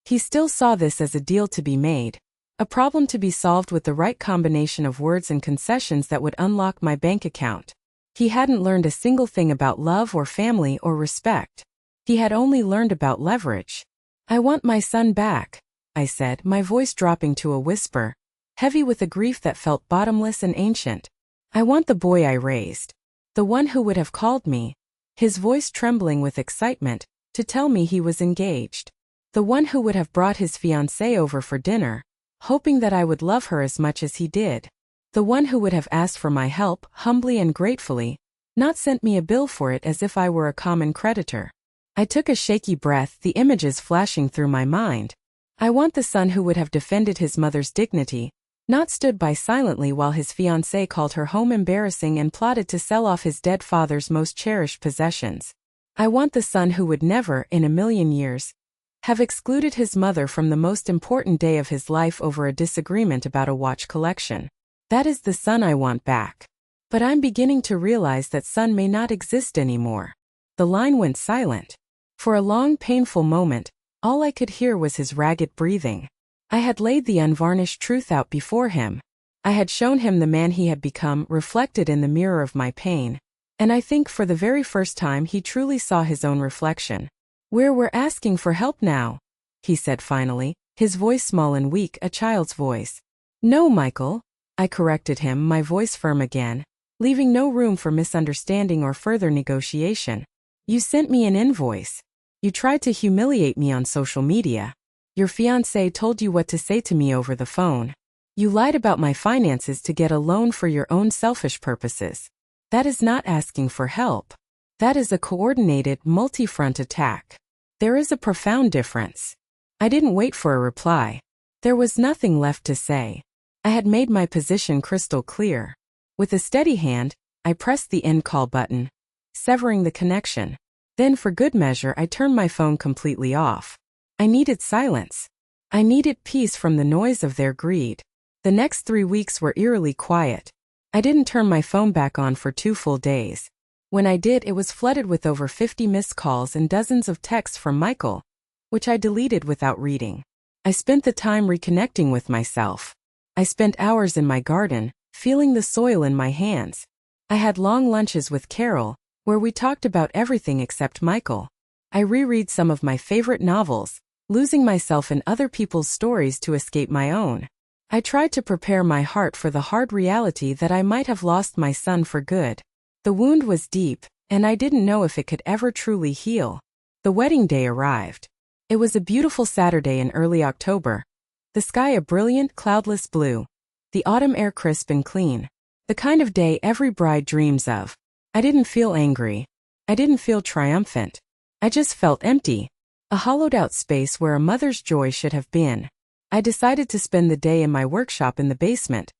He still saw this as a deal to be made, a problem to be solved with the right combination of words and concessions that would unlock my bank account. He hadn't learned a single thing about love or family or respect. He had only learned about leverage. I want my son back, I said, my voice dropping to a whisper, heavy with a grief that felt bottomless and ancient. I want the boy I raised. The one who would have called me, his voice trembling with excitement, to tell me he was engaged. The one who would have brought his fiancée over for dinner, hoping that I would love her as much as he did. The one who would have asked for my help, humbly and gratefully, not sent me a bill for it as if I were a common creditor. I took a shaky breath, the images flashing through my mind. I want the son who would have defended his mother's dignity, not stood by silently while his fiancée called her home embarrassing and plotted to sell off his dead father's most cherished possessions. I want the son who would never, in a million years, have excluded his mother from the most important day of his life over a disagreement about a watch collection. That is the son I want back. But I'm beginning to realize that son may not exist anymore. The line went silent. For a long, painful moment, all I could hear was his ragged breathing. I had laid the unvarnished truth out before him. I had shown him the man he had become, reflected in the mirror of my pain. And I think for the very first time he truly saw his own reflection. We're asking for help now," he said finally, his voice small and weak, a child's voice. "No, Michael," I corrected him, my voice firm again, leaving no room for misunderstanding or further negotiation. "You sent me an invoice. You tried to humiliate me on social media. Your fiancé told you what to say to me over the phone. You lied about my finances to get a loan for your own selfish purposes. That is not asking for help. That is a coordinated, multi-front attack. There is a profound difference." I didn't wait for a reply. There was nothing left to say. I had made my position crystal clear. With a steady hand, I pressed the end call button, severing the connection. Then for good measure I turned my phone completely off. I needed silence. I needed peace from the noise of their greed. The next 3 weeks were eerily quiet. I didn't turn my phone back on for 2 full days. When I did, it was flooded with over 50 missed calls and dozens of texts from Michael, which I deleted without reading. I spent the time reconnecting with myself. I spent hours in my garden, feeling the soil in my hands. I had long lunches with Carol, where we talked about everything except Michael. I reread some of my favorite novels, losing myself in other people's stories to escape my own. I tried to prepare my heart for the hard reality that I might have lost my son for good. The wound was deep, and I didn't know if it could ever truly heal. The wedding day arrived. It was a beautiful Saturday in early October. The sky a brilliant, cloudless blue. The autumn air crisp and clean. The kind of day every bride dreams of. I didn't feel angry. I didn't feel triumphant. I just felt empty. A hollowed-out space where a mother's joy should have been. I decided to spend the day in my workshop in the basement,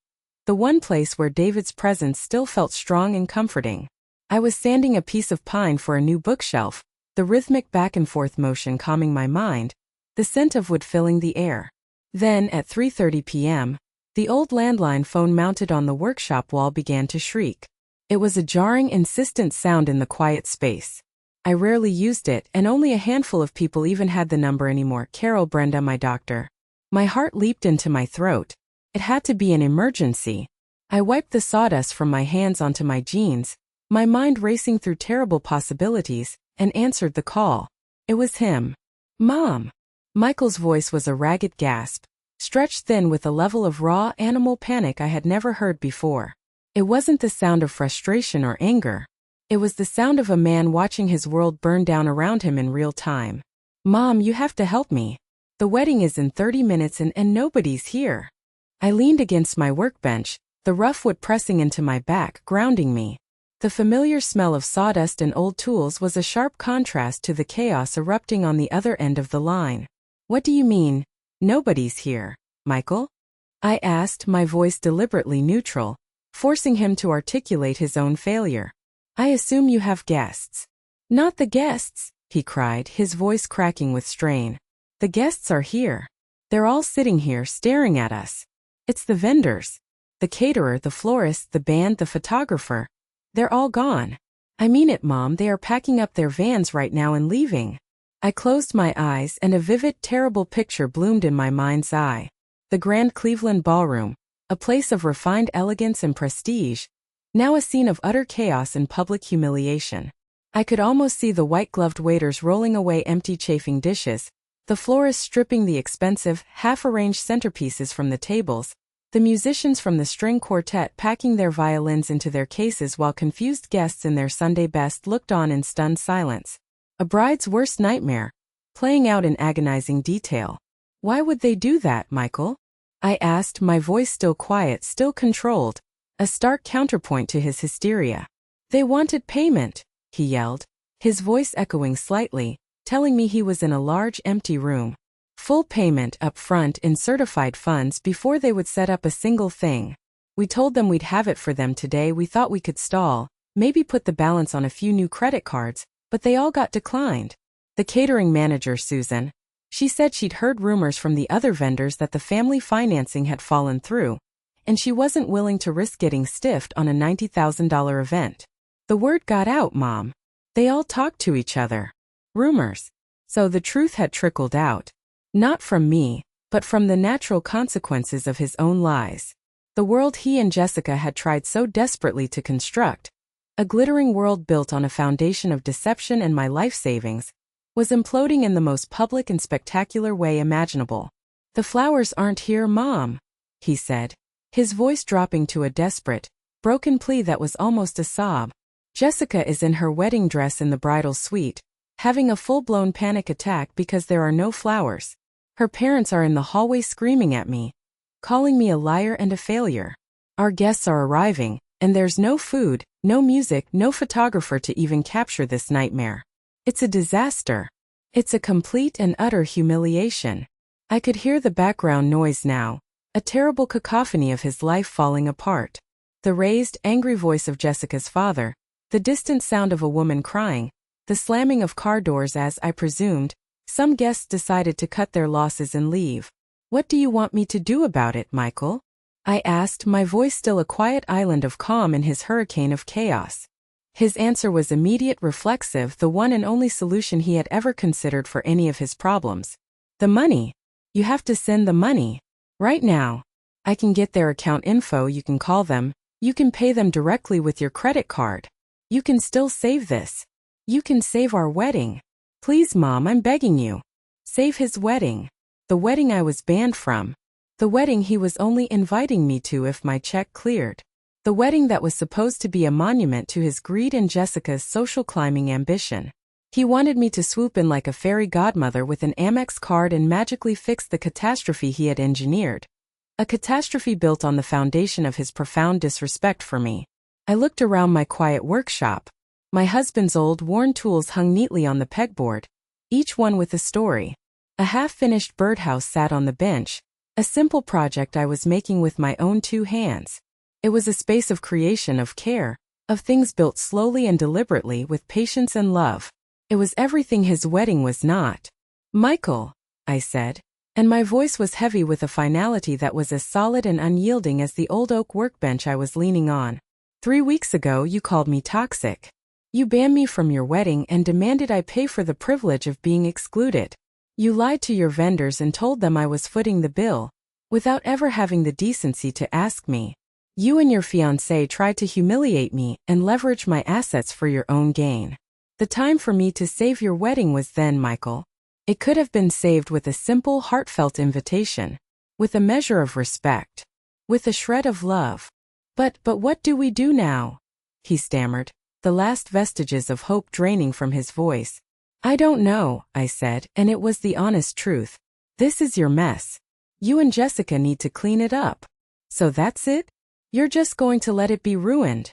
the one place where David's presence still felt strong and comforting. I was sanding a piece of pine for a new bookshelf, the rhythmic back-and-forth motion calming my mind, the scent of wood filling the air. Then, at 3:30 p.m., the old landline phone mounted on the workshop wall began to shriek. It was a jarring, insistent sound in the quiet space. I rarely used it, and only a handful of people even had the number anymore. Carol, Brenda, my doctor. My heart leaped into my throat. It had to be an emergency. I wiped the sawdust from my hands onto my jeans, my mind racing through terrible possibilities, and answered the call. It was him. "Mom." Michael's voice was a ragged gasp, stretched thin with a level of raw, animal panic I had never heard before. It wasn't the sound of frustration or anger. It was the sound of a man watching his world burn down around him in real time. "Mom, you have to help me. The wedding is in 30 minutes and nobody's here." I leaned against my workbench, the rough wood pressing into my back, grounding me. The familiar smell of sawdust and old tools was a sharp contrast to the chaos erupting on the other end of the line. "What do you mean, nobody's here, Michael?" I asked, my voice deliberately neutral, forcing him to articulate his own failure. "I assume you have guests." "Not the guests," he cried, his voice cracking with strain. "The guests are here. They're all sitting here staring at us. It's the vendors, the caterer, the florist, the band, the photographer. They're all gone. I mean it, Mom, they are packing up their vans right now and leaving." I closed my eyes and a vivid, terrible picture bloomed in my mind's eye. The grand Cleveland ballroom, a place of refined elegance and prestige, now a scene of utter chaos and public humiliation. I could almost see the white-gloved waiters rolling away empty chafing dishes, the florist stripping the expensive, half-arranged centerpieces from the tables, the musicians from the string quartet packing their violins into their cases while confused guests in their Sunday best looked on in stunned silence. A bride's worst nightmare, playing out in agonizing detail. "Why would they do that, Michael?" I asked, my voice still quiet, still controlled, a stark counterpoint to his hysteria. They wanted payment, he yelled, his voice echoing slightly, telling me he was in a large empty room. Full payment up front in certified funds before they would set up a single thing. We told them we'd have it for them today. We thought we could stall, maybe put the balance on a few new credit cards, but they all got declined. The catering manager, Susan, she said she'd heard rumors from the other vendors that the family financing had fallen through, and she wasn't willing to risk getting stiffed on a $90,000 event. The word got out, Mom. They all talked to each other. Rumors. So the truth had trickled out. Not from me, but from the natural consequences of his own lies. The world he and Jessica had tried so desperately to construct, a glittering world built on a foundation of deception and my life savings, was imploding in the most public and spectacular way imaginable. The flowers aren't here, Mom, he said, his voice dropping to a desperate, broken plea that was almost a sob. Jessica is in her wedding dress in the bridal suite, having a full-blown panic attack because there are no flowers. Her parents are in the hallway screaming at me, calling me a liar and a failure. Our guests are arriving, and there's no food, no music, no photographer to even capture this nightmare. It's a disaster. It's a complete and utter humiliation. I could hear the background noise now, a terrible cacophony of his life falling apart. The raised, angry voice of Jessica's father, the distant sound of a woman crying, the slamming of car doors as, I presumed, some guests decided to cut their losses and leave. What do you want me to do about it, Michael? I asked, my voice still a quiet island of calm in his hurricane of chaos. His answer was immediate, reflexive, the one and only solution he had ever considered for any of his problems. The money. You have to send the money. Right now. I can get their account info, you can call them, you can pay them directly with your credit card. You can still save this. You can save our wedding. Please, Mom, I'm begging you. Save his wedding. The wedding I was banned from. The wedding he was only inviting me to if my check cleared. The wedding that was supposed to be a monument to his greed and Jessica's social climbing ambition. He wanted me to swoop in like a fairy godmother with an Amex card and magically fix the catastrophe he had engineered. A catastrophe built on the foundation of his profound disrespect for me. I looked around my quiet workshop. My husband's old, worn tools hung neatly on the pegboard, each one with a story. A half-finished birdhouse sat on the bench, a simple project I was making with my own two hands. It was a space of creation, of care, of things built slowly and deliberately with patience and love. It was everything his wedding was not. Michael, I said, and my voice was heavy with a finality that was as solid and unyielding as the old oak workbench I was leaning on. 3 weeks ago you called me toxic. You banned me from your wedding and demanded I pay for the privilege of being excluded. You lied to your vendors and told them I was footing the bill, without ever having the decency to ask me. You and your fiancé tried to humiliate me and leverage my assets for your own gain. The time for me to save your wedding was then, Michael. It could have been saved with a simple, heartfelt invitation, with a measure of respect, with a shred of love. But what do we do now? He stammered, the last vestiges of hope draining from his voice. I don't know, I said, and it was the honest truth. This is your mess. You and Jessica need to clean it up. So that's it? You're just going to let it be ruined?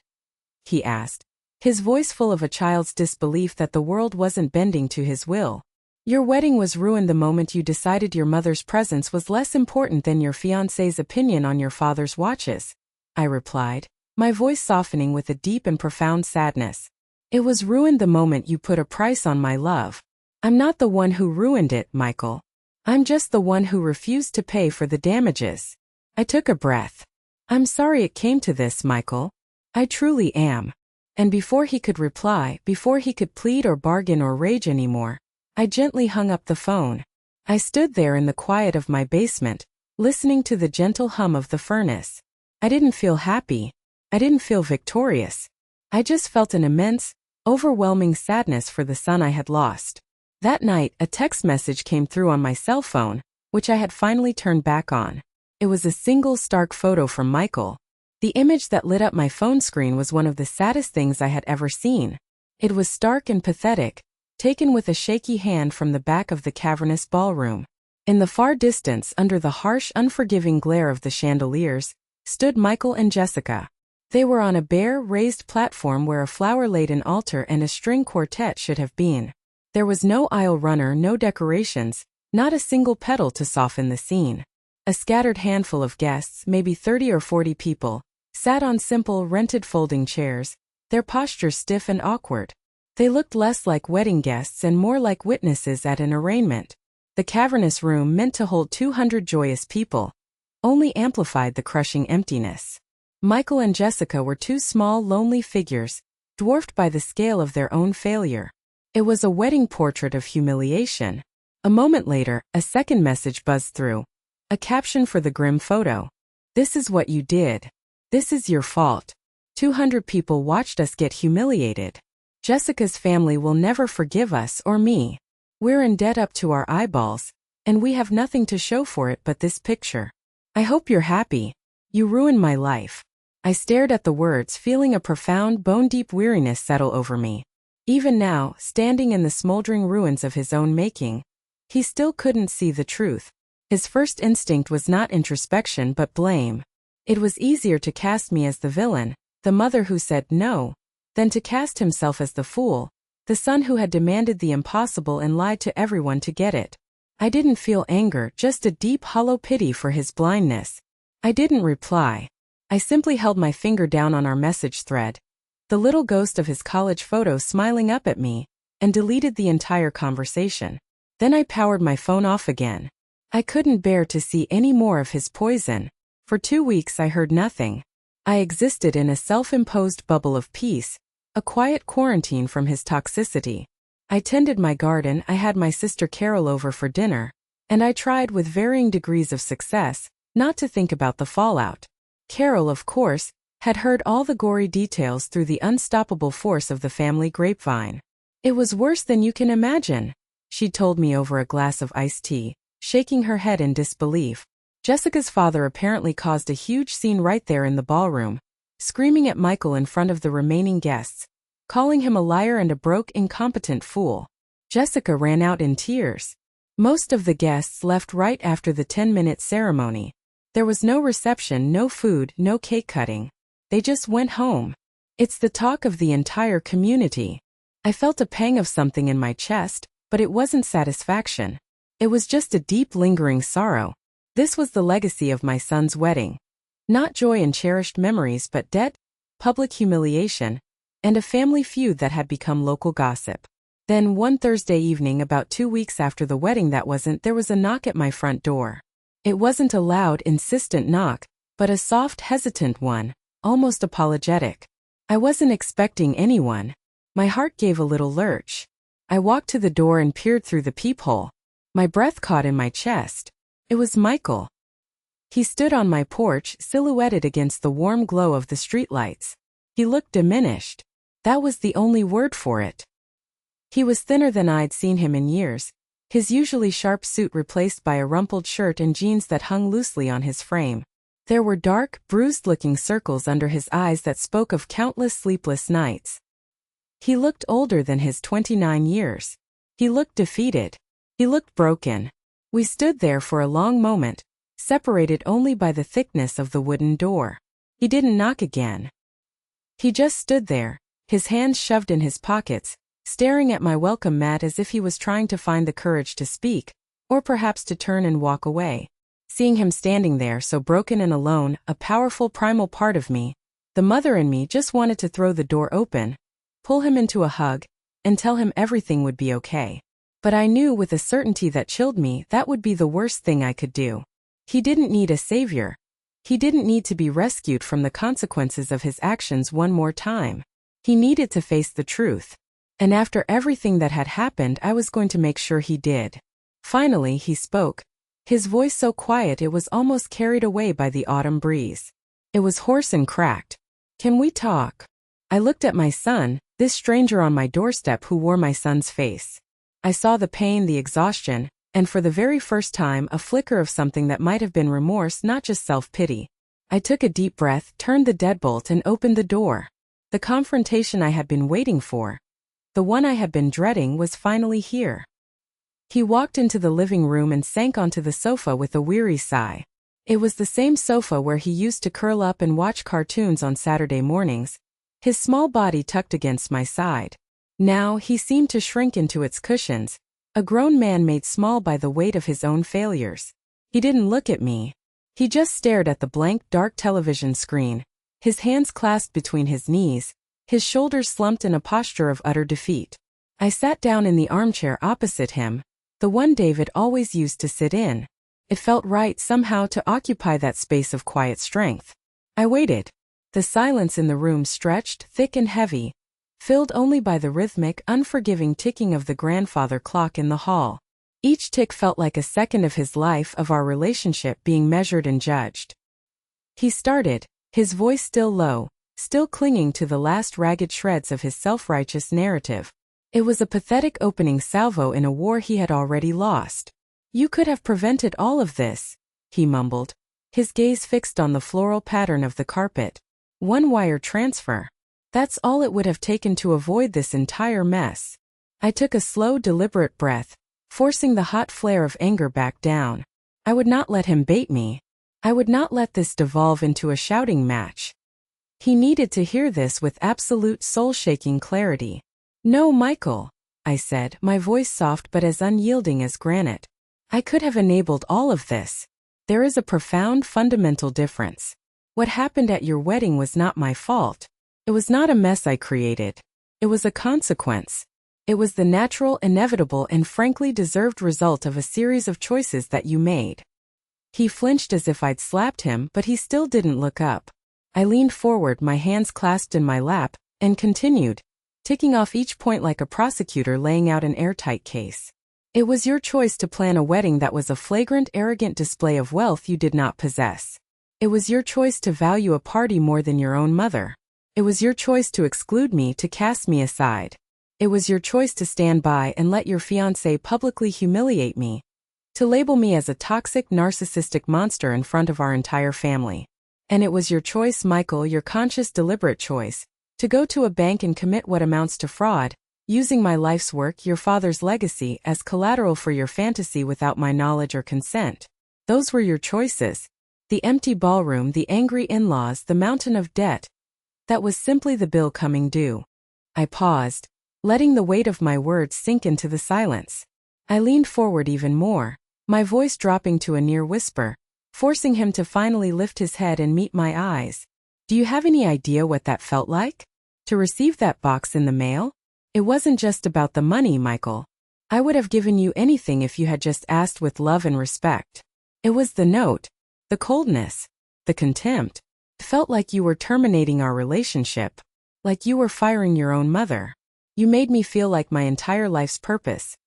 He asked, his voice full of a child's disbelief that the world wasn't bending to his will. Your wedding was ruined the moment you decided your mother's presence was less important than your fiancé's opinion on your father's watches, I replied, my voice softening with a deep and profound sadness. It was ruined the moment you put a price on my love. I'm not the one who ruined it, Michael. I'm just the one who refused to pay for the damages. I took a breath. I'm sorry it came to this, Michael. I truly am. And before he could reply, before he could plead or bargain or rage anymore, I gently hung up the phone. I stood there in the quiet of my basement, listening to the gentle hum of the furnace. I didn't feel happy. I didn't feel victorious. I just felt an immense, overwhelming sadness for the son I had lost. That night, a text message came through on my cell phone, which I had finally turned back on. It was a single stark photo from Michael. The image that lit up my phone screen was one of the saddest things I had ever seen. It was stark and pathetic, taken with a shaky hand from the back of the cavernous ballroom. In the far distance, under the harsh, unforgiving glare of the chandeliers, stood Michael and Jessica. They were on a bare, raised platform where a flower-laden altar and a string quartet should have been. There was no aisle runner, no decorations, not a single petal to soften the scene. A scattered handful of guests, maybe 30 or 40 people, sat on simple, rented folding chairs, their postures stiff and awkward. They looked less like wedding guests and more like witnesses at an arraignment. The cavernous room, meant to hold 200 joyous people, only amplified the crushing emptiness. Michael and Jessica were two small, lonely figures, dwarfed by the scale of their own failure. It was a wedding portrait of humiliation. A moment later, a second message buzzed through. A caption for the grim photo. "This is what you did. This is your fault. 200 people watched us get humiliated. Jessica's family will never forgive us or me. We're in debt up to our eyeballs, and we have nothing to show for it but this picture. I hope you're happy. You ruined my life." I stared at the words, feeling a profound, bone-deep weariness settle over me. Even now, standing in the smoldering ruins of his own making, he still couldn't see the truth. His first instinct was not introspection but blame. It was easier to cast me as the villain, the mother who said no, than to cast himself as the fool, the son who had demanded the impossible and lied to everyone to get it. I didn't feel anger, just a deep, hollow pity for his blindness. I didn't reply. I simply held my finger down on our message thread, the little ghost of his college photo smiling up at me, and deleted the entire conversation. Then I powered my phone off again. I couldn't bear to see any more of his poison. For 2 weeks I heard nothing. I existed in a self-imposed bubble of peace, a quiet quarantine from his toxicity. I tended my garden, I had my sister Carol over for dinner, and I tried with varying degrees of success not to think about the fallout. Carol, of course, had heard all the gory details through the unstoppable force of the family grapevine. "It was worse than you can imagine," she told me over a glass of iced tea, shaking her head in disbelief. Jessica's father apparently caused a huge scene right there in the ballroom, screaming at Michael in front of the remaining guests, calling him a liar and a broke, incompetent fool. Jessica ran out in tears. Most of the guests left right after the 10-minute ceremony. There was no reception, no food, no cake cutting. They just went home. It's the talk of the entire community. I felt a pang of something in my chest, but it wasn't satisfaction. It was just a deep, lingering sorrow. This was the legacy of my son's wedding. Not joy and cherished memories, but debt, public humiliation, and a family feud that had become local gossip. Then one Thursday evening, about 2 weeks after the wedding, there was a knock at my front door. It wasn't a loud, insistent knock, but a soft, hesitant one, almost apologetic. I wasn't expecting anyone. My heart gave a little lurch. I walked to the door and peered through the peephole. My breath caught in my chest. It was Michael. He stood on my porch, silhouetted against the warm glow of the streetlights. He looked diminished. That was the only word for it. He was thinner than I'd seen him in years, his usually sharp suit replaced by a rumpled shirt and jeans that hung loosely on his frame. There were dark, bruised-looking circles under his eyes that spoke of countless sleepless nights. He looked older than his 29 years. He looked defeated. He looked broken. We stood there for a long moment, separated only by the thickness of the wooden door. He didn't knock again. He just stood there, his hands shoved in his pockets, staring at my welcome mat as if he was trying to find the courage to speak, or perhaps to turn and walk away. Seeing him standing there so broken and alone, a powerful primal part of me, the mother in me, just wanted to throw the door open, pull him into a hug, and tell him everything would be okay. But I knew with a certainty that chilled me that would be the worst thing I could do. He didn't need a savior. He didn't need to be rescued from the consequences of his actions one more time. He needed to face the truth. And after everything that had happened, I was going to make sure he did. Finally, he spoke. His voice so quiet it was almost carried away by the autumn breeze. It was hoarse and cracked. "Can we talk?" I looked at my son, this stranger on my doorstep who wore my son's face. I saw the pain, the exhaustion, and for the very first time, a flicker of something that might have been remorse, not just self-pity. I took a deep breath, turned the deadbolt, and opened the door. The confrontation I had been waiting for, the one I had been dreading, was finally here. He walked into the living room and sank onto the sofa with a weary sigh. It was the same sofa where he used to curl up and watch cartoons on Saturday mornings, his small body tucked against my side. Now he seemed to shrink into its cushions, a grown man made small by the weight of his own failures. He didn't look at me. He just stared at the blank, dark television screen, his hands clasped between his knees, his shoulders slumped in a posture of utter defeat. I sat down in the armchair opposite him, the one David always used to sit in. It felt right somehow to occupy that space of quiet strength. I waited. The silence in the room stretched, thick and heavy, filled only by the rhythmic, unforgiving ticking of the grandfather clock in the hall. Each tick felt like a second of his life, of our relationship being measured and judged. He started, his voice still low, still clinging to the last ragged shreds of his self-righteous narrative. It was a pathetic opening salvo in a war he had already lost. "You could have prevented all of this," he mumbled, his gaze fixed on the floral pattern of the carpet. "One wire transfer. That's all it would have taken to avoid this entire mess." I took a slow, deliberate breath, forcing the hot flare of anger back down. I would not let him bait me. I would not let this devolve into a shouting match. He needed to hear this with absolute soul-shaking clarity. "No, Michael," I said, my voice soft but as unyielding as granite. "I could have enabled all of this. There is a profound, fundamental difference. What happened at your wedding was not my fault. It was not a mess I created. It was a consequence. It was the natural, inevitable, and frankly deserved result of a series of choices that you made." He flinched as if I'd slapped him, but he still didn't look up. I leaned forward, my hands clasped in my lap, and continued, ticking off each point like a prosecutor laying out an airtight case. "It was your choice to plan a wedding that was a flagrant, arrogant display of wealth you did not possess. It was your choice to value a party more than your own mother. It was your choice to exclude me, to cast me aside. It was your choice to stand by and let your fiancé publicly humiliate me, to label me as a toxic, narcissistic monster in front of our entire family. And it was your choice, Michael, your conscious, deliberate choice, to go to a bank and commit what amounts to fraud, using my life's work, your father's legacy, as collateral for your fantasy without my knowledge or consent. Those were your choices. The empty ballroom, the angry in-laws, the mountain of debt. That was simply the bill coming due." I paused, letting the weight of my words sink into the silence. I leaned forward even more, my voice dropping to a near whisper, forcing him to finally lift his head and meet my eyes. "Do you have any idea what that felt like? To receive that box in the mail? It wasn't just about the money, Michael. I would have given you anything if you had just asked with love and respect. It was the note, the coldness, the contempt. It felt like you were terminating our relationship, like you were firing your own mother. You made me feel like my entire life's purpose,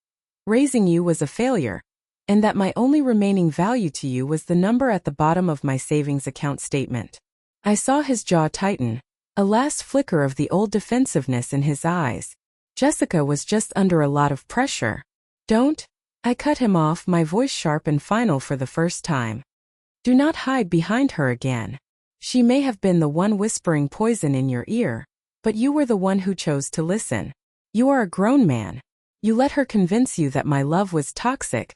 raising you, was a failure, and that my only remaining value to you was the number at the bottom of my savings account statement." I saw his jaw tighten, a last flicker of the old defensiveness in his eyes. Jessica was just under a lot of pressure. "Don't," I cut him off, my voice sharp and final for the first time. "Do not hide behind her again. She may have been the one whispering poison in your ear, but you were the one who chose to listen. You are a grown man. You let her convince you that my love was toxic,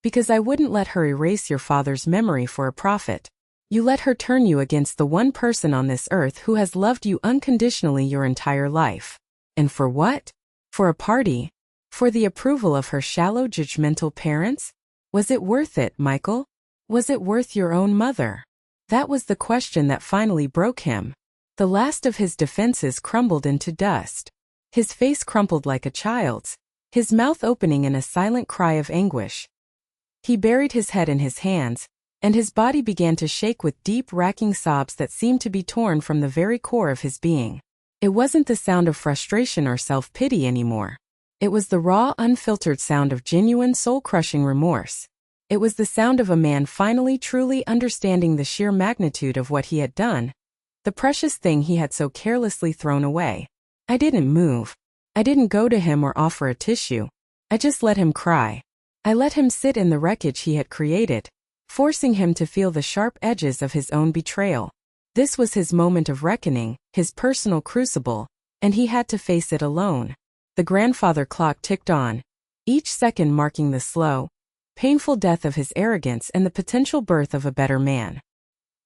because I wouldn't let her erase your father's memory for a profit. You let her turn you against the one person on this earth who has loved you unconditionally your entire life. And for what? For a party? For the approval of her shallow, judgmental parents? Was it worth it, Michael? Was it worth your own mother?" That was the question that finally broke him. The last of his defenses crumbled into dust. His face crumpled like a child's, his mouth opening in a silent cry of anguish. He buried his head in his hands, and his body began to shake with deep, racking sobs that seemed to be torn from the very core of his being. It wasn't the sound of frustration or self-pity anymore. It was the raw, unfiltered sound of genuine, soul-crushing remorse. It was the sound of a man finally truly understanding the sheer magnitude of what he had done, the precious thing he had so carelessly thrown away. I didn't move. I didn't go to him or offer a tissue. I just let him cry. I let him sit in the wreckage he had created, forcing him to feel the sharp edges of his own betrayal. This was his moment of reckoning, his personal crucible, and he had to face it alone. The grandfather clock ticked on, each second marking the slow, painful death of his arrogance and the potential birth of a better man.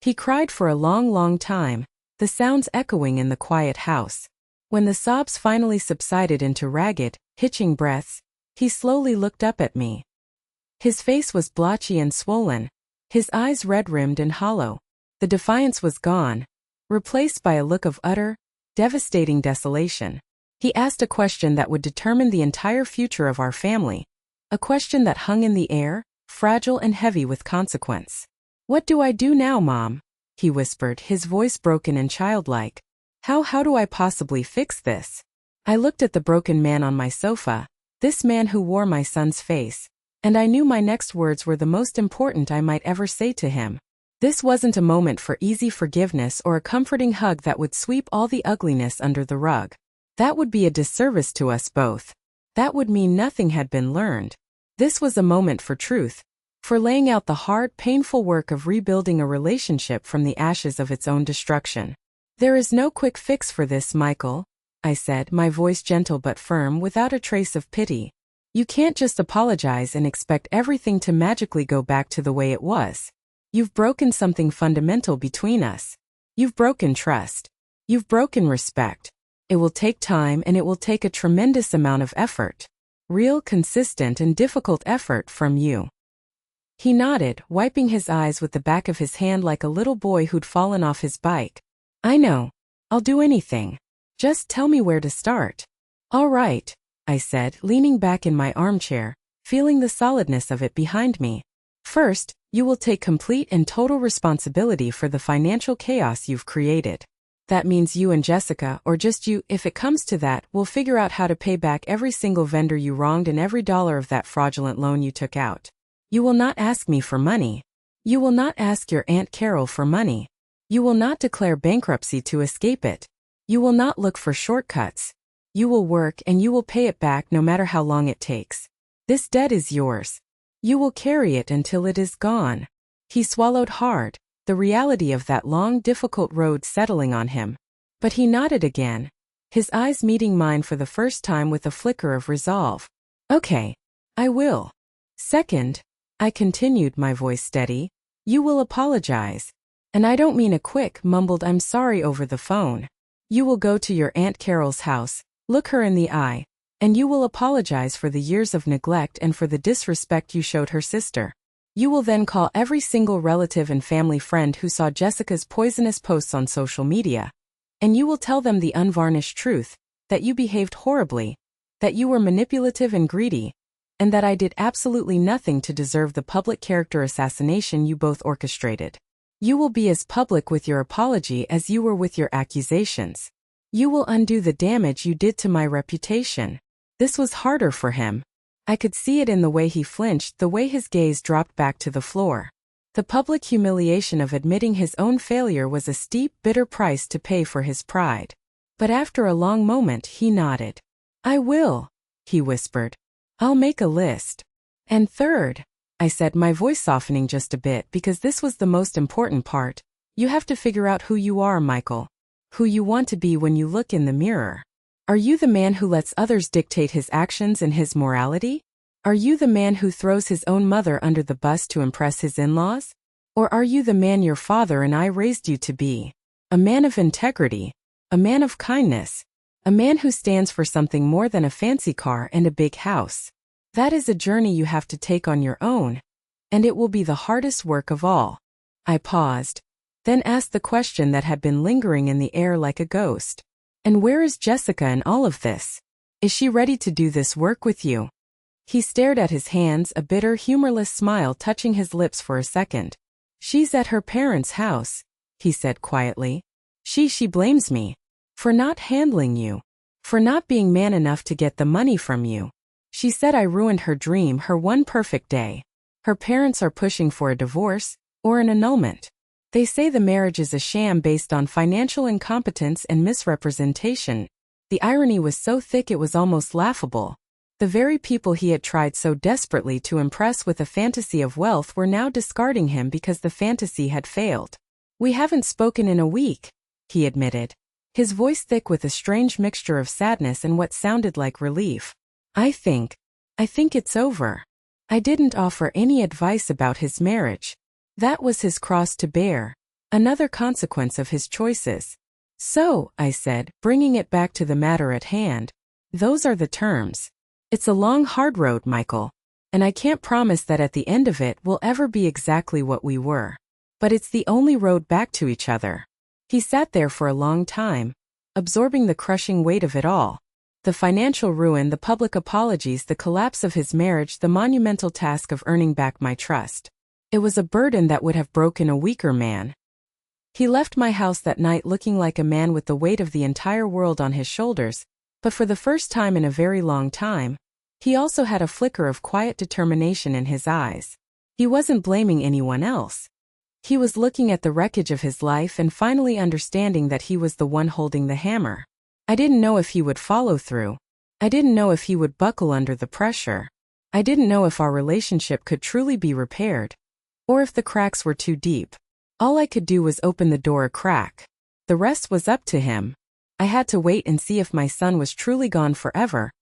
He cried for a long, long time, the sounds echoing in the quiet house. When the sobs finally subsided into ragged, hitching breaths, he slowly looked up at me. His face was blotchy and swollen, his eyes red-rimmed and hollow. The defiance was gone, replaced by a look of utter, devastating desolation. He asked a question that would determine the entire future of our family, a question that hung in the air, fragile and heavy with consequence. "What do I do now, Mom?" he whispered, his voice broken and childlike. How do I possibly fix this?" I looked at the broken man on my sofa, this man who wore my son's face, and I knew my next words were the most important I might ever say to him. This wasn't a moment for easy forgiveness or a comforting hug that would sweep all the ugliness under the rug. That would be a disservice to us both. That would mean nothing had been learned. This was a moment for truth, for laying out the hard, painful work of rebuilding a relationship from the ashes of its own destruction. "There is no quick fix for this, Michael," I said, my voice gentle but firm, without a trace of pity. "You can't just apologize and expect everything to magically go back to the way it was. You've broken something fundamental between us. You've broken trust. You've broken respect. It will take time, and it will take a tremendous amount of effort. Real, consistent, and difficult effort from you." He nodded, wiping his eyes with the back of his hand like a little boy who'd fallen off his bike. "I know. I'll do anything. Just tell me where to start." "All right," I said, leaning back in my armchair, feeling the solidness of it behind me. "First, you will take complete and total responsibility for the financial chaos you've created. That means you and Jessica, or just you, if it comes to that, will figure out how to pay back every single vendor you wronged and every dollar of that fraudulent loan you took out. You will not ask me for money. You will not ask your Aunt Carol for money. You will not declare bankruptcy to escape it. You will not look for shortcuts. You will work and you will pay it back no matter how long it takes. This debt is yours. You will carry it until it is gone." He swallowed hard, the reality of that long, difficult road settling on him. But he nodded again, his eyes meeting mine for the first time with a flicker of resolve. "Okay, I will. Second," I continued, my voice steady, "you will apologize. And I don't mean a quick, mumbled "I'm sorry" over the phone. You will go to your Aunt Carol's house, look her in the eye, and you will apologize for the years of neglect and for the disrespect you showed her sister. You will then call every single relative and family friend who saw Jessica's poisonous posts on social media, and you will tell them the unvarnished truth, that you behaved horribly, that you were manipulative and greedy, and that I did absolutely nothing to deserve the public character assassination you both orchestrated. You will be as public with your apology as you were with your accusations. You will undo the damage you did to my reputation." This was harder for him. I could see it in the way he flinched, the way his gaze dropped back to the floor. The public humiliation of admitting his own failure was a steep, bitter price to pay for his pride. But after a long moment, he nodded. "I will," he whispered. "I'll make a list. And third," I said, my voice softening just a bit because this was the most important part, "you have to figure out who you are, Michael. Who you want to be when you look in the mirror. Are you the man who lets others dictate his actions and his morality? Are you the man who throws his own mother under the bus to impress his in-laws? Or are you the man your father and I raised you to be? A man of integrity, a man of kindness, a man who stands for something more than a fancy car and a big house. That is a journey you have to take on your own, and it will be the hardest work of all." I paused, then asked the question that had been lingering in the air like a ghost. "And where is Jessica in all of this? Is she ready to do this work with you?" He stared at his hands, a bitter, humorless smile touching his lips for a second. "She's at her parents' house," he said quietly. She blames me. For not handling you. For not being man enough to get the money from you. She said I ruined her dream, her one perfect day. Her parents are pushing for a divorce, or an annulment. They say the marriage is a sham based on financial incompetence and misrepresentation. The irony was so thick it was almost laughable. The very people he had tried so desperately to impress with a fantasy of wealth were now discarding him because the fantasy had failed. "We haven't spoken in a week," he admitted, his voice thick with a strange mixture of sadness and what sounded like relief. I think it's over. I didn't offer any advice about his marriage. That was his cross to bear, another consequence of his choices. So, I said, bringing it back to the matter at hand, those are the terms. It's a long, hard road, Michael, and I can't promise that at the end of it we'll ever be exactly what we were. But it's the only road back to each other. He sat there for a long time, absorbing the crushing weight of it all. The financial ruin, the public apologies, the collapse of his marriage, the monumental task of earning back my trust. It was a burden that would have broken a weaker man. He left my house that night looking like a man with the weight of the entire world on his shoulders, but for the first time in a very long time, he also had a flicker of quiet determination in his eyes. He wasn't blaming anyone else. He was looking at the wreckage of his life and finally understanding that he was the one holding the hammer. I didn't know if he would follow through. I didn't know if he would buckle under the pressure. I didn't know if our relationship could truly be repaired, or if the cracks were too deep. All I could do was open the door a crack. The rest was up to him. I had to wait and see if my son was truly gone forever,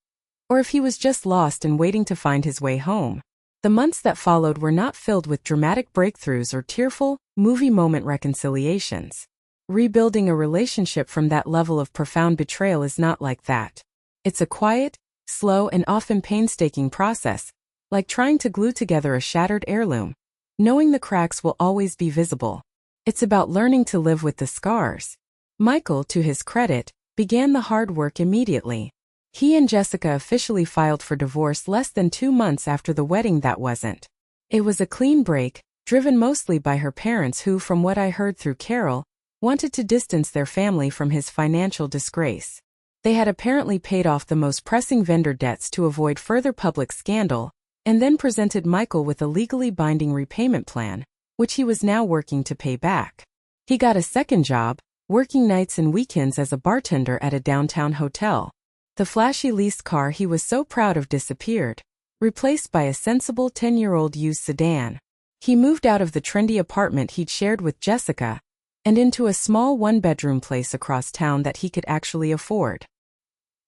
or if he was just lost and waiting to find his way home. The months that followed were not filled with dramatic breakthroughs or tearful, movie moment reconciliations. Rebuilding a relationship from that level of profound betrayal is not like that. It's a quiet, slow, and often painstaking process, like trying to glue together a shattered heirloom, knowing the cracks will always be visible. It's about learning to live with the scars. Michael, to his credit, began the hard work immediately. He and Jessica officially filed for divorce less than 2 months after the wedding. That wasn't. It was a clean break, driven mostly by her parents who, from what I heard through Carol, wanted to distance their family from his financial disgrace. They had apparently paid off the most pressing vendor debts to avoid further public scandal, and then presented Michael with a legally binding repayment plan, which he was now working to pay back. He got a second job, working nights and weekends as a bartender at a downtown hotel. The flashy leased car he was so proud of disappeared, replaced by a sensible 10-year-old used sedan. He moved out of the trendy apartment he'd shared with Jessica, and into a small one-bedroom place across town that he could actually afford.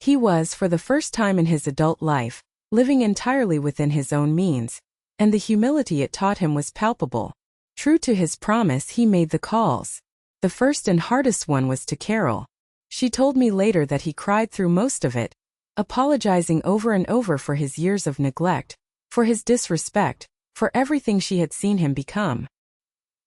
He was, for the first time in his adult life, living entirely within his own means, and the humility it taught him was palpable. True to his promise, he made the calls. The first and hardest one was to Carol. She told me later that he cried through most of it, apologizing over and over for his years of neglect, for his disrespect, for everything she had seen him become.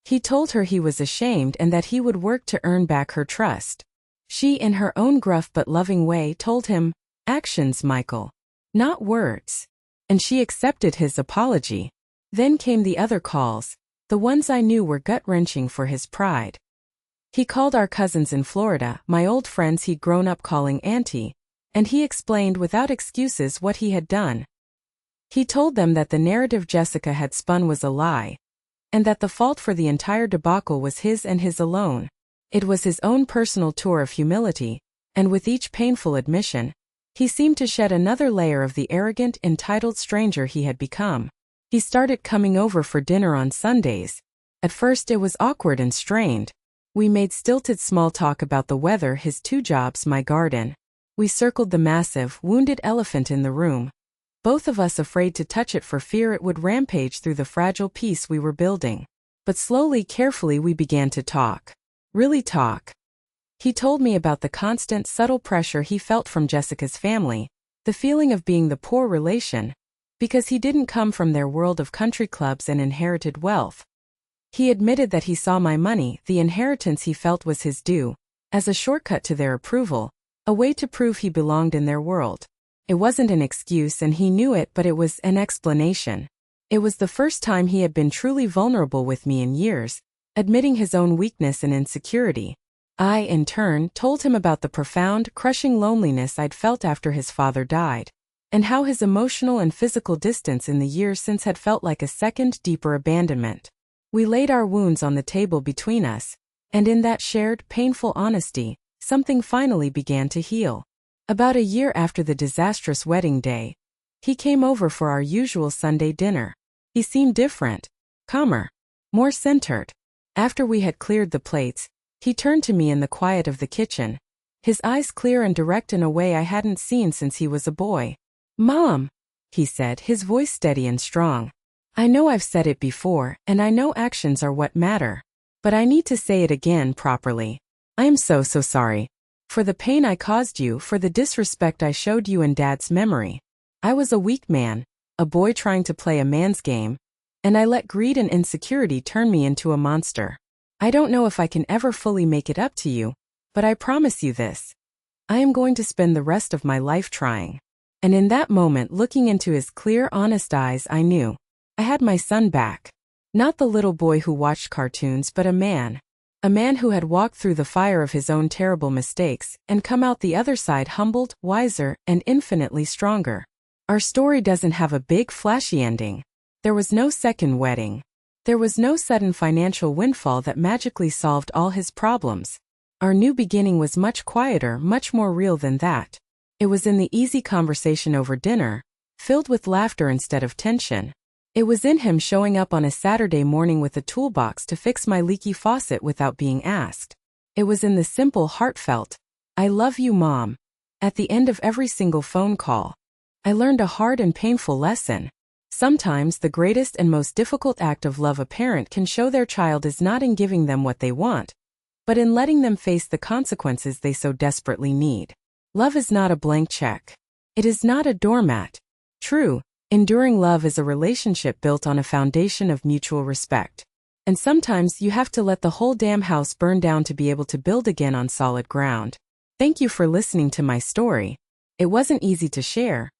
He told her he was ashamed and that he would work to earn back her trust. She, in her own gruff but loving way, told him, "Actions, Michael, not words." And she accepted his apology. Then came the other calls, the ones I knew were gut-wrenching for his pride. He called our cousins in Florida, my old friends he'd grown up calling Auntie, and he explained without excuses what he had done. He told them that the narrative Jessica had spun was a lie, and that the fault for the entire debacle was his and his alone. It was his own personal tour of humility, and with each painful admission, he seemed to shed another layer of the arrogant, entitled stranger he had become. He started coming over for dinner on Sundays. At first it was awkward and strained. We made stilted small talk about the weather, his 2 jobs, my garden. We circled the massive, wounded elephant in the room, both of us afraid to touch it for fear it would rampage through the fragile peace we were building. But slowly, carefully we began to talk. Really talk. He told me about the constant, subtle pressure he felt from Jessica's family, the feeling of being the poor relation, because he didn't come from their world of country clubs and inherited wealth. He admitted that he saw my money, the inheritance he felt was his due, as a shortcut to their approval, a way to prove he belonged in their world. It wasn't an excuse and he knew it, but it was an explanation. It was the first time he had been truly vulnerable with me in years, admitting his own weakness and insecurity. I, in turn, told him about the profound, crushing loneliness I'd felt after his father died, and how his emotional and physical distance in the years since had felt like a second, deeper abandonment. We laid our wounds on the table between us, and in that shared, painful honesty, something finally began to heal. About a year after the disastrous wedding day, he came over for our usual Sunday dinner. He seemed different, calmer, more centered. After we had cleared the plates, he turned to me in the quiet of the kitchen, his eyes clear and direct in a way I hadn't seen since he was a boy. "Mom," he said, his voice steady and strong. I know I've said it before, and I know actions are what matter. But I need to say it again properly. I am so sorry. For the pain I caused you, for the disrespect I showed you in Dad's memory. I was a weak man, a boy trying to play a man's game, and I let greed and insecurity turn me into a monster. I don't know if I can ever fully make it up to you, but I promise you this. I am going to spend the rest of my life trying. And in that moment, looking into his clear, honest eyes, I knew I had my son back. Not the little boy who watched cartoons, but a man. A man who had walked through the fire of his own terrible mistakes and come out the other side humbled, wiser, and infinitely stronger. Our story doesn't have a big, flashy ending. There was no second wedding. There was no sudden financial windfall that magically solved all his problems. Our new beginning was much quieter, much more real than that. It was in the easy conversation over dinner, filled with laughter instead of tension. It was in him showing up on a Saturday morning with a toolbox to fix my leaky faucet without being asked. It was in the simple, heartfelt, "I love you, Mom," at the end of every single phone call. I learned a hard and painful lesson. Sometimes the greatest and most difficult act of love a parent can show their child is not in giving them what they want, but in letting them face the consequences they so desperately need. Love is not a blank check. It is not a doormat. True, enduring love is a relationship built on a foundation of mutual respect. And sometimes you have to let the whole damn house burn down to be able to build again on solid ground. Thank you for listening to my story. It wasn't easy to share,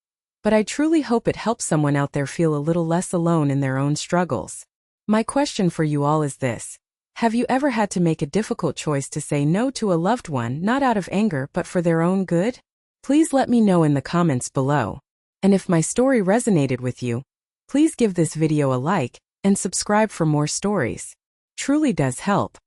but I truly hope it helps someone out there feel a little less alone in their own struggles. My question for you all is this. Have you ever had to make a difficult choice to say no to a loved one, not out of anger but for their own good? Please let me know in the comments below. And if my story resonated with you, please give this video a like and subscribe for more stories. Truly does help.